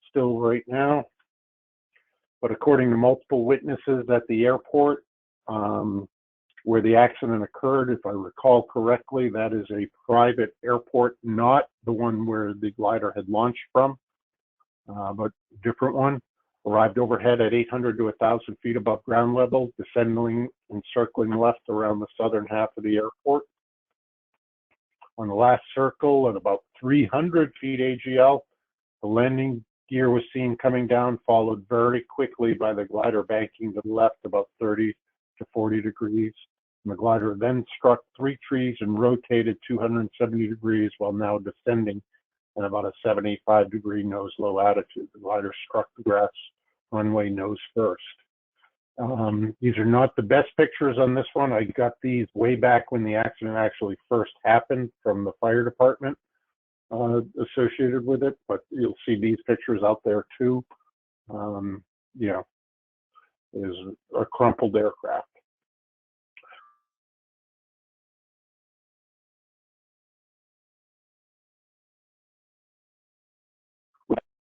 still right now. But according to multiple witnesses at the airport where the accident occurred, if I recall correctly, that is a private airport, not the one where the glider had launched from, but a different one. Arrived overhead at 800 to 1,000 feet above ground level, descending and circling left around the southern half of the airport. On the last circle at about 300 feet AGL, the landing gear was seen coming down, followed very quickly by the glider banking to the left about 30 to 40 degrees. And the glider then struck 3 trees and rotated 270 degrees while now descending at about a 75-degree nose-low attitude. The glider struck the grass runway nose first. These are not the best pictures on this one. I got these way back when the accident actually first happened from the fire department associated with it, but you'll see these pictures out there too. You know, is a crumpled aircraft.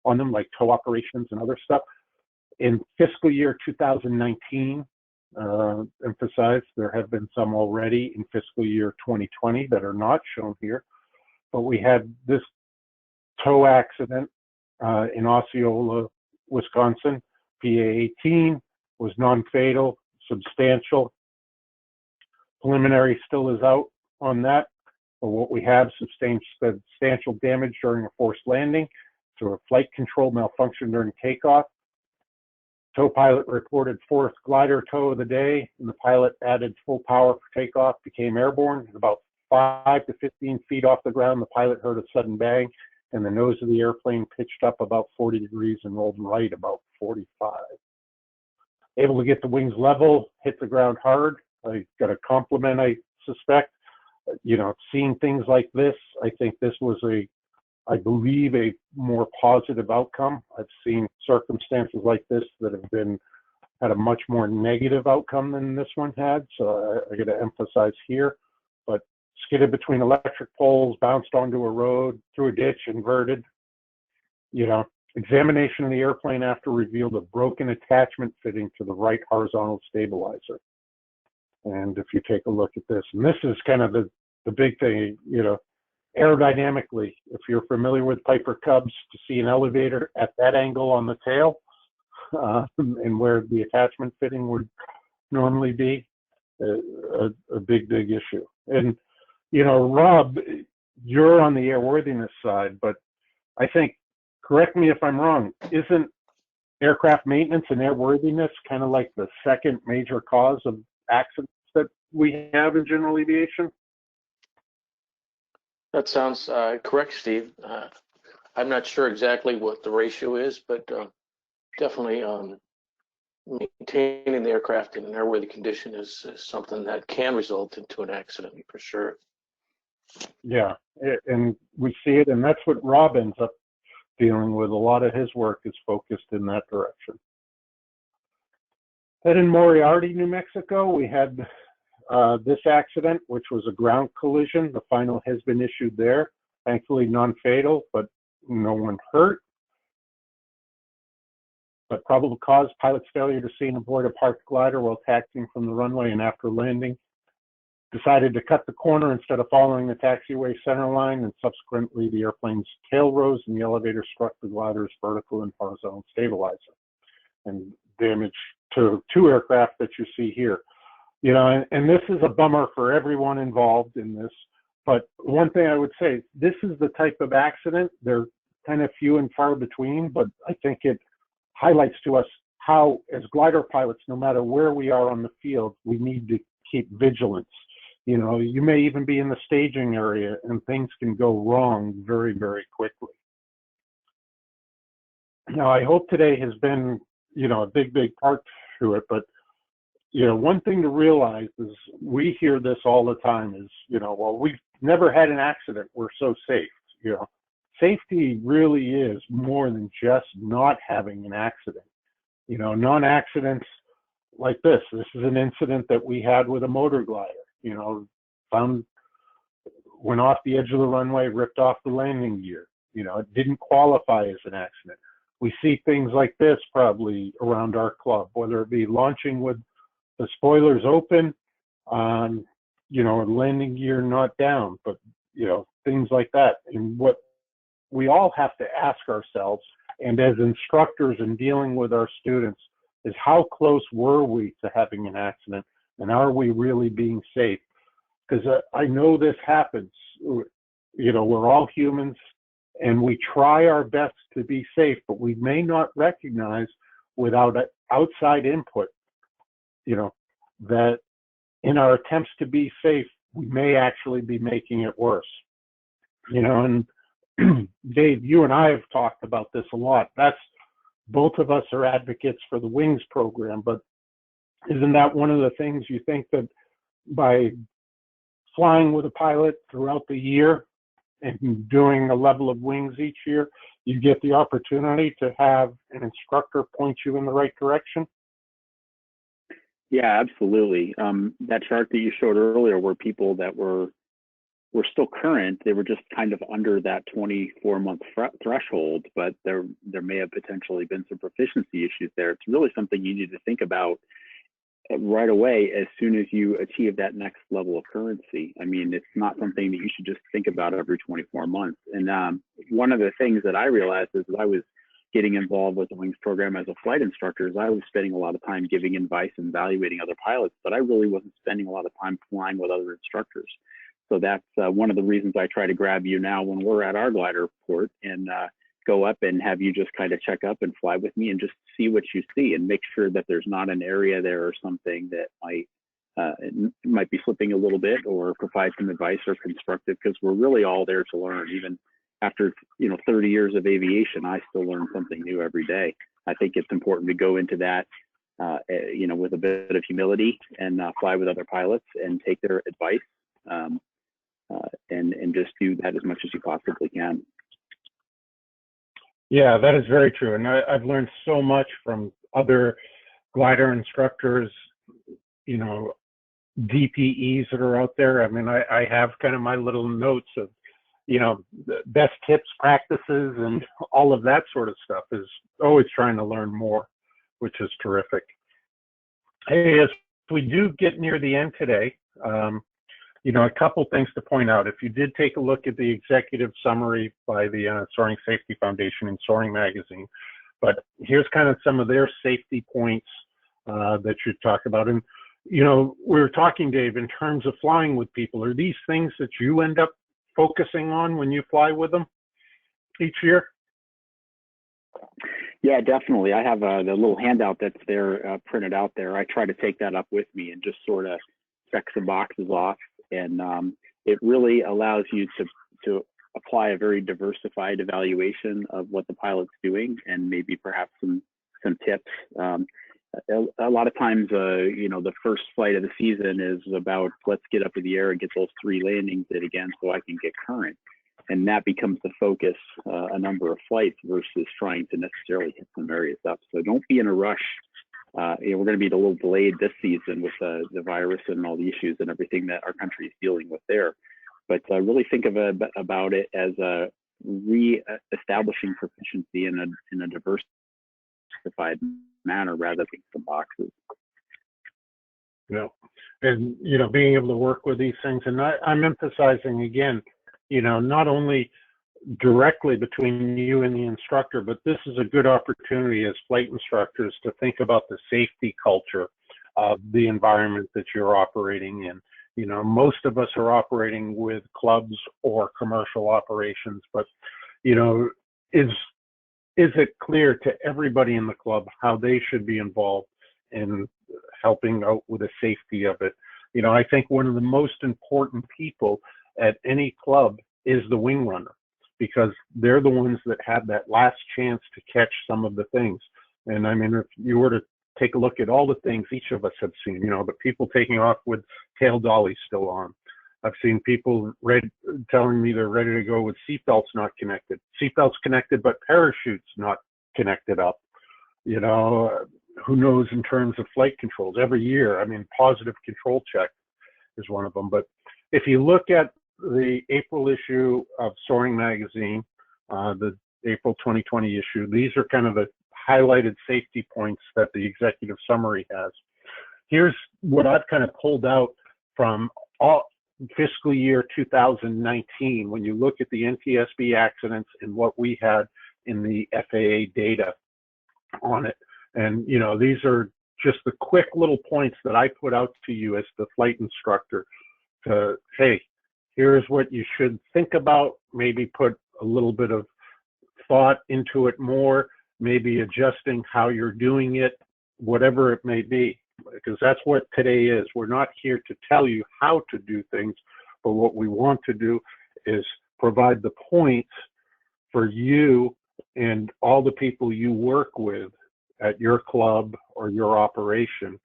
On them, like tow operations and other stuff. In fiscal year 2019, emphasized, there have been some already in fiscal year 2020 that are not shown here. But we had this tow accident in Osceola, Wisconsin. PA-18 was non-fatal, substantial. Preliminary still is out on that. But what we have, substantial damage during a forced landing through a flight control malfunction during takeoff. Tow pilot reported fourth glider tow of the day, and the pilot added full power for takeoff, became airborne. About 5 to 15 feet off the ground, the pilot heard a sudden bang, and the nose of the airplane pitched up about 40 degrees and rolled right about 45. Able to get the wings level, hit the ground hard. I got a compliment, I suspect. You know, seeing things like this, I think this was I believe a more positive outcome. I've seen circumstances like this that have had a much more negative outcome than this one had. So I got to emphasize here, but skidded between electric poles, bounced onto a road, through a ditch, inverted. You know, examination of the airplane after revealed a broken attachment fitting to the right horizontal stabilizer. And if you take a look at this, and this is kind of the big thing, you know, aerodynamically, if you're familiar with Piper Cubs, to see an elevator at that angle on the tail and where the attachment fitting would normally be, a big issue. And, you know, Rob, you're on the airworthiness side, but I think, correct me if I'm wrong, isn't aircraft maintenance and airworthiness kind of like the second major cause of accidents that we have in general aviation? That sounds correct, Steve. I'm not sure exactly what the ratio is, but definitely maintaining the aircraft in an airworthy condition is something that can result into an accident for sure. Yeah, and we see it, and that's what Rob ends up dealing with. A lot of his work is focused in that direction. Then in Moriarity, New Mexico, we had this accident, which was a ground collision. The final has been issued there. Thankfully non-fatal, but no one hurt. But probable cause, pilot's failure to see and avoid a parked glider while taxiing from the runway, and after landing, decided to cut the corner instead of following the taxiway center line, and subsequently the airplane's tail rose and the elevator struck the glider's vertical and horizontal stabilizer and damage to 2 aircraft that you see here. You know, and this is a bummer for everyone involved in this, but one thing I would say, this is the type of accident, they're kind of few and far between, but I think it highlights to us how, as glider pilots, no matter where we are on the field, we need to keep vigilance. You know, you may even be in the staging area and things can go wrong very, very quickly. Now, I hope today has been, you know, a big part to it, but you know, one thing to realize is we hear this all the time is, you know, well, we've never had an accident, we're so safe. You know, safety really is more than just not having an accident. You know, non-accidents like this is an incident that we had with a motor glider, you know, went off the edge of the runway, ripped off the landing gear. You know, it didn't qualify as an accident. We see things like this probably around our club, whether it be launching with the spoilers open, you know, landing gear not down, but, you know, things like that. And what we all have to ask ourselves and as instructors in dealing with our students is how close were we to having an accident, and are we really being safe? Because I know this happens. You know, we're all humans and we try our best to be safe, but we may not recognize without outside input, you know, that in our attempts to be safe, we may actually be making it worse. You know, and Dave, you and I have talked about this a lot. Both of us are advocates for the WINGS program, but isn't that one of the things you think that by flying with a pilot throughout the year and doing a level of WINGS each year, you get the opportunity to have an instructor point you in the right direction? Yeah, absolutely. That chart that you showed earlier were people that were still current. They were just kind of under that 24-month threshold, but there may have potentially been some proficiency issues there. It's really something you need to think about right away as soon as you achieve that next level of currency. I mean, it's not something that you should just think about every 24 months. And one of the things that I realized is that I was getting involved with the WINGS program as a flight instructor is I was spending a lot of time giving advice and evaluating other pilots, but I really wasn't spending a lot of time flying with other instructors. So that's one of the reasons I try to grab you now when we're at our glider port and go up and have you just kind of check up and fly with me and just see what you see and make sure that there's not an area there or something that might be slipping a little bit, or provide some advice or constructive, because we're really all there to learn. Even after 30 years of aviation, I still learn something new every day. I think it's important to go into that with a bit of humility and fly with other pilots and take their advice and just do that as much as you possibly can. Yeah, that is very true. And I've learned so much from other glider instructors, you know, DPEs that are out there. I mean, I have kind of my little notes of, you know, best tips, practices, and all of that sort of stuff. Is always trying to learn more, which is terrific. Hey, as we do get near the end today, you know, a couple things to point out. If you did take a look at the executive summary by the Soaring Safety Foundation in Soaring Magazine, but here's kind of some of their safety points that you talk about. And, you know, we were talking, Dave, in terms of flying with people. Are these things that you end up focusing on when you fly with them each year? Yeah, definitely. I have the little handout that's there printed out there. I try to take that up with me and just sort of check some boxes off. And it really allows you to apply a very diversified evaluation of what the pilot's doing, and maybe perhaps some tips. A lot of times, the first flight of the season is about, let's get up in the air and get those 3 landings in again so I can get current. And that becomes the focus a number of flights versus trying to necessarily hit some areas up. So don't be in a rush. We're going to be a little delayed this season with the virus and all the issues and everything that our country is dealing with there. But really think about it as re-establishing proficiency in a diversified manner rather than some boxes. Yeah, and you know, being able to work with these things, and I'm emphasizing again, you know, not only directly between you and the instructor, but this is a good opportunity as flight instructors to think about the safety culture of the environment that you're operating in. You know, most of us are operating with clubs or commercial operations, but, you know, is it clear to everybody in the club how they should be involved in helping out with the safety of it? You know, I think one of the most important people at any club is the wing runner, because they're the ones that have that last chance to catch some of the things. And I mean, if you were to take a look at all the things each of us have seen, you know, the people taking off with tail dollies still on. I've seen people telling me they're ready to go with seatbelts not connected. Seatbelts connected, but parachutes not connected up. You know, who knows in terms of flight controls? Every year, I mean, positive control check is one of them. But if you look at the April issue of Soaring Magazine, the April 2020 issue, these are kind of the highlighted safety points that the executive summary has. Here's what I've kind of pulled out from all fiscal year 2019. When you look at the NTSB accidents and what we had in the FAA data on it. And, you know, these are just the quick little points that I put out to you as the flight instructor to, hey, here's what you should think about, maybe put a little bit of thought into it more, maybe adjusting how you're doing it, whatever it may be, because that's what today is. We're not here to tell you how to do things, but what we want to do is provide the points for you and all the people you work with at your club or your operation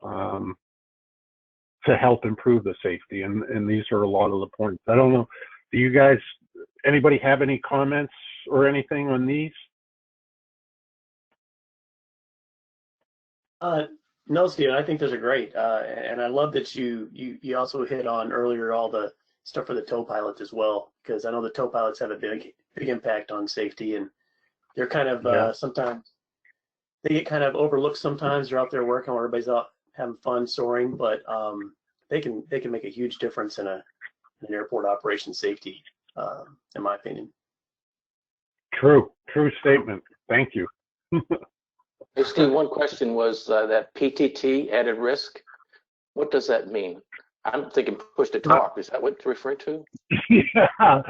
to help improve the safety. And these are a lot of the points. I don't know, do you guys, anybody have any comments or anything on these? No, Steven, I think those are great. And I love that you also hit on earlier all the stuff for the tow pilots as well, because I know the tow pilots have a big impact on safety, and they're kind of sometimes they get kind of overlooked. Sometimes they're out there working while everybody's out having fun soaring, but they can make a huge difference in an airport operation safety, in my opinion. True statement. Thank you. Hey, Steve, one question was that PTT, added risk. What does that mean? I'm thinking push to talk. Is that what you're referring to? Yeah,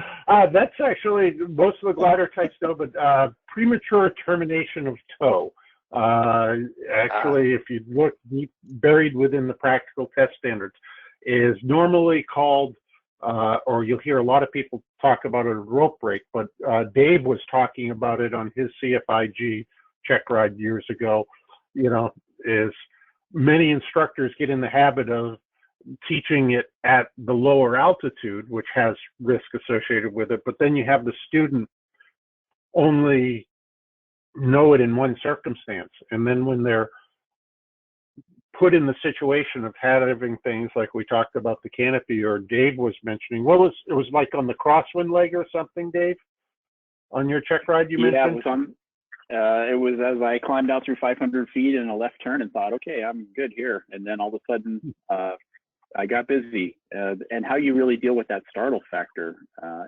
that's actually, most of the glider types know, but premature termination of tow. Actually, if you look deep, buried within the practical test standards, is normally called, or you'll hear a lot of people talk about it, a rope break, but Dave was talking about it on his CFIG check ride years ago. You know, is many instructors get in the habit of teaching it at the lower altitude, which has risk associated with it, but then you have the student only know it in one circumstance, and then when they're put in the situation of having things like we talked about the canopy, or Dave was mentioning, it was like on the crosswind leg or something, Dave, on your check ride you mentioned? Yeah, it was as I climbed out through 500 feet in a left turn and thought, okay, I'm good here. And then all of a sudden, I got busy. And how you really deal with that startle factor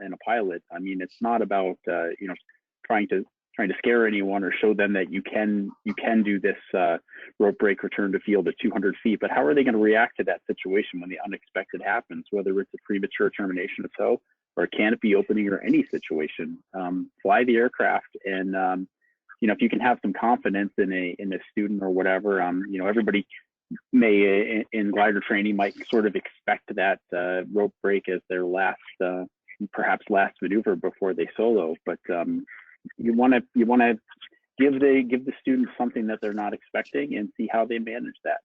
in a pilot. I mean, it's not about you know, trying to scare anyone or show them that you can do this rope break return to field at 200 feet. But how are they going to react to that situation when the unexpected happens, whether it's a premature termination of tow or a canopy opening or any situation? Fly the aircraft, and you know, if you can have some confidence in a student or whatever, you know, everybody may in glider training might sort of expect that rope break as their last, perhaps last maneuver before they solo. But you want to give the students something that they're not expecting and see how they manage that.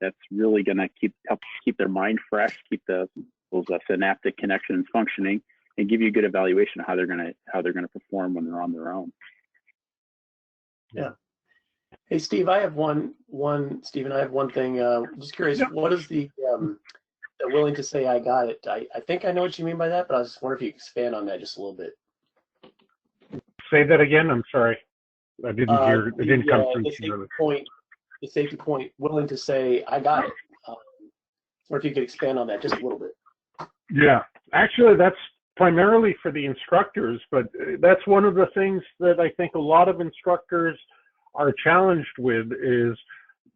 That's really going to help keep their mind fresh, keep those synaptic connections functioning, and give you a good evaluation of how they're going to perform when they're on their own. Yeah. Hey, Steve, I have one thing. Just curious, what is the willing to say I got it? I think I know what you mean by that, but I was just wondering if you could expand on that just a little bit. Say that again. I'm sorry. I didn't hear. It didn't come through. The safety point, willing to say I got it. Or if you could expand on that just a little bit. Yeah, actually, that's primarily for the instructors, but that's one of the things that I think a lot of instructors are challenged with, is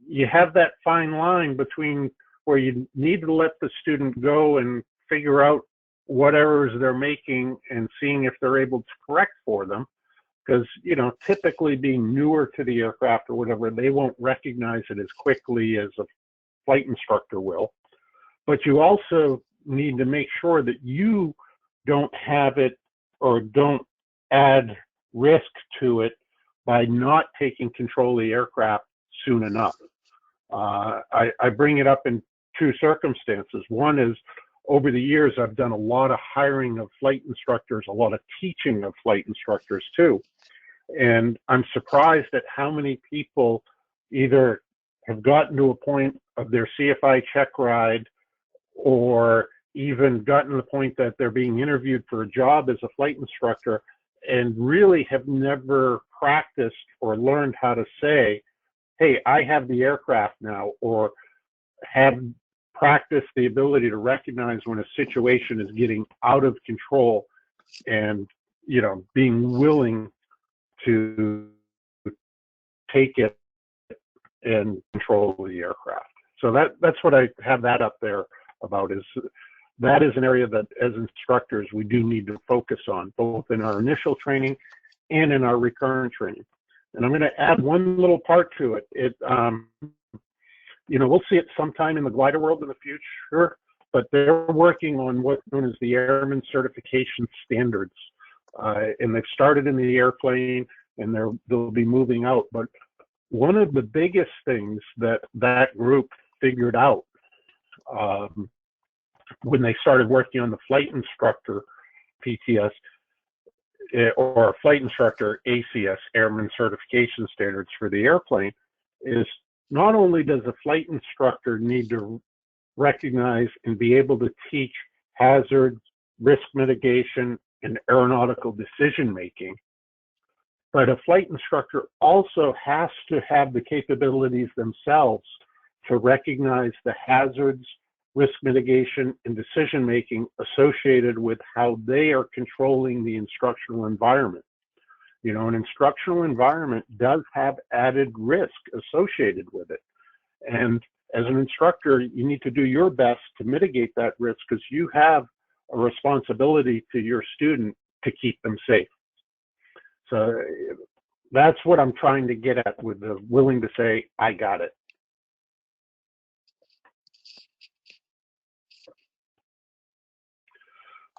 you have that fine line between where you need to let the student go and figure out what errors they're making and seeing if they're able to correct for them. Because, you know, typically being newer to the aircraft or whatever, they won't recognize it as quickly as a flight instructor will. But you also need to make sure that you don't have it or don't add risk to it by not taking control of the aircraft soon enough. I bring it up in two circumstances. One is, over the years, I've done a lot of hiring of flight instructors, a lot of teaching of flight instructors too. And I'm surprised at how many people either have gotten to a point of their CFI check ride, or even gotten to the point that they're being interviewed for a job as a flight instructor and really have never practiced or learned how to say, hey, I have the aircraft now, or have practiced the ability to recognize when a situation is getting out of control and, you know, being willing to take it and control the aircraft. So that's what I have that up there about, is that is an area that as instructors we do need to focus on, both in our initial training and in our recurrent training. And I'm going to add one little part to it. You know, we'll see it sometime in the glider world in the future, but they're working on what's known as the Airman Certification Standards. And they've started in the airplane, and they'll be moving out. But one of the biggest things that group figured out when they started working on the flight instructor PTS, or flight instructor ACS, Airman Certification Standards for the airplane, is not only does a flight instructor need to recognize and be able to teach hazards, risk mitigation, and aeronautical decision making, but a flight instructor also has to have the capabilities themselves to recognize the hazards, risk mitigation, and decision making associated with how they are controlling the instructional environment. You know, an instructional environment does have added risk associated with it. And as an instructor, you need to do your best to mitigate that risk, because you have a responsibility to your student to keep them safe. So that's what I'm trying to get at with the willing to say, I got it.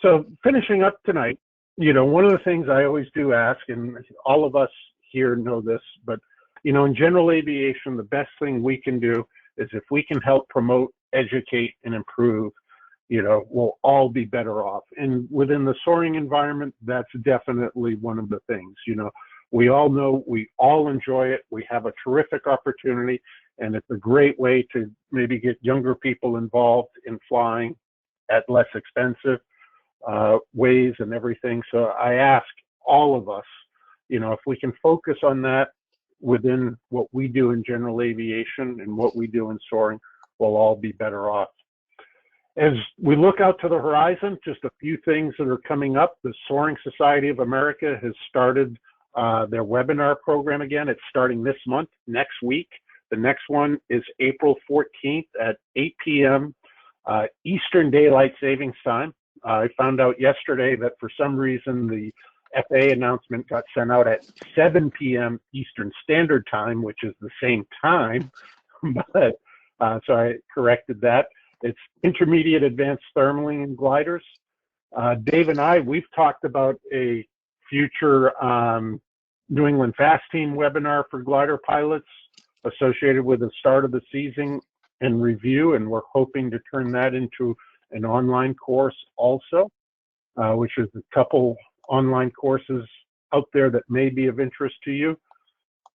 So finishing up tonight, you know, one of the things I always do ask, and all of us here know this, but, you know, in general aviation, the best thing we can do is if we can help promote, educate, and improve, you know, we'll all be better off. And within the soaring environment, that's definitely one of the things. You know, we all know, we all enjoy it. We have a terrific opportunity, and it's a great way to maybe get younger people involved in flying at less expensive ways and everything. So I ask all of us, you know, if we can focus on that within what we do in general aviation and what we do in soaring, we'll all be better off. As we look out to the horizon, just a few things that are coming up. The Soaring Society of America has started their webinar program again. It's starting this month, next week. The next one is April 14th at 8 p.m. Eastern Daylight Savings Time. I found out yesterday that for some reason the FAA announcement got sent out at 7 p.m. Eastern Standard Time, which is the same time, but so I corrected that. It's Intermediate Advanced Thermaling and Gliders. Dave and I, we've talked about a future New England FAASTeam webinar for glider pilots associated with the start of the season and review, and we're hoping to turn that into an online course also, which is a couple online courses out there that may be of interest to you.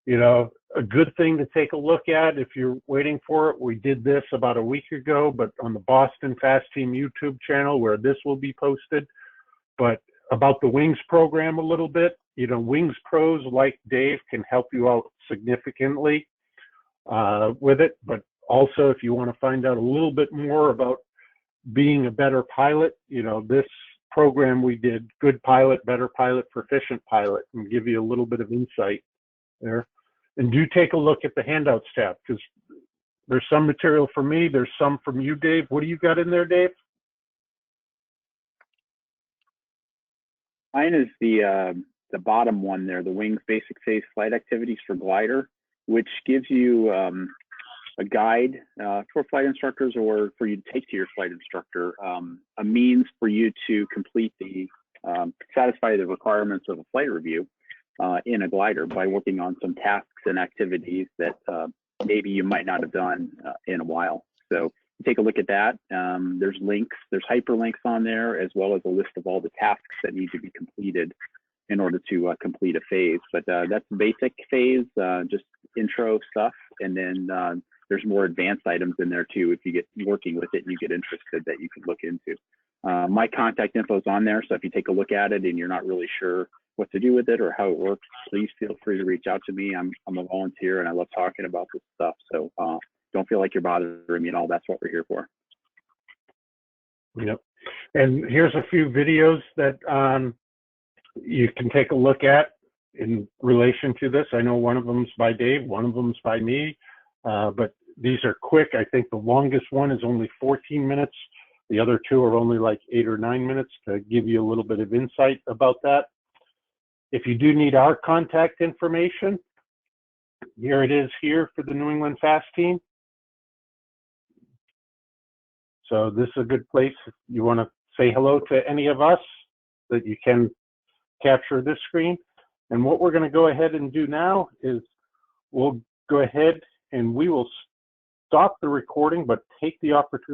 You know, a good thing to take a look at if you're waiting for it. We did this about a week ago, but on the Boston FAASTeam YouTube channel where this will be posted. But about the Wings program a little bit, you know, Wings pros like Dave can help you out significantly with it. But also, if you want to find out a little bit more about being a better pilot, you know, this program we did, Good Pilot, Better Pilot, Proficient Pilot, and give you a little bit of insight there. And do take a look at the handouts tab, because there's some material from me, there's some from you, Dave. What do you got in there, Dave? Mine is the bottom one there, the Wings Basic Phase Flight Activities for Glider, which gives you a guide for flight instructors, or for you to take to your flight instructor, a means for you to complete the satisfy the requirements of a flight review in a glider by working on some tasks and activities that maybe you might not have done in a while. So take a look at that. There's links, there's hyperlinks on there, as well as a list of all the tasks that need to be completed in order to complete a phase. But that's basic phase, just intro stuff. And then there's more advanced items in there too, if you get working with it and you get interested, that you can look into. My contact info is on there, so if you take a look at it and you're not really sure what to do with it or how it works, please feel free to reach out to me. I'm a volunteer and I love talking about this stuff. So don't feel like you're bothering me at all. That's what we're here for. Yep. And here's a few videos that you can take a look at. in relation to this. I know one of them's by Dave, one of them's by me, but these are quick. I think the longest one is only 14 minutes. The other two are only like 8 or 9 minutes to give you a little bit of insight about that. If you do need our contact information, here it is here for the New England FAASTeam. So this is a good place if you want to say hello to any of us, that you can capture this screen. And what we're going to go ahead and do now is we'll go ahead and we will stop the recording, but take the opportunity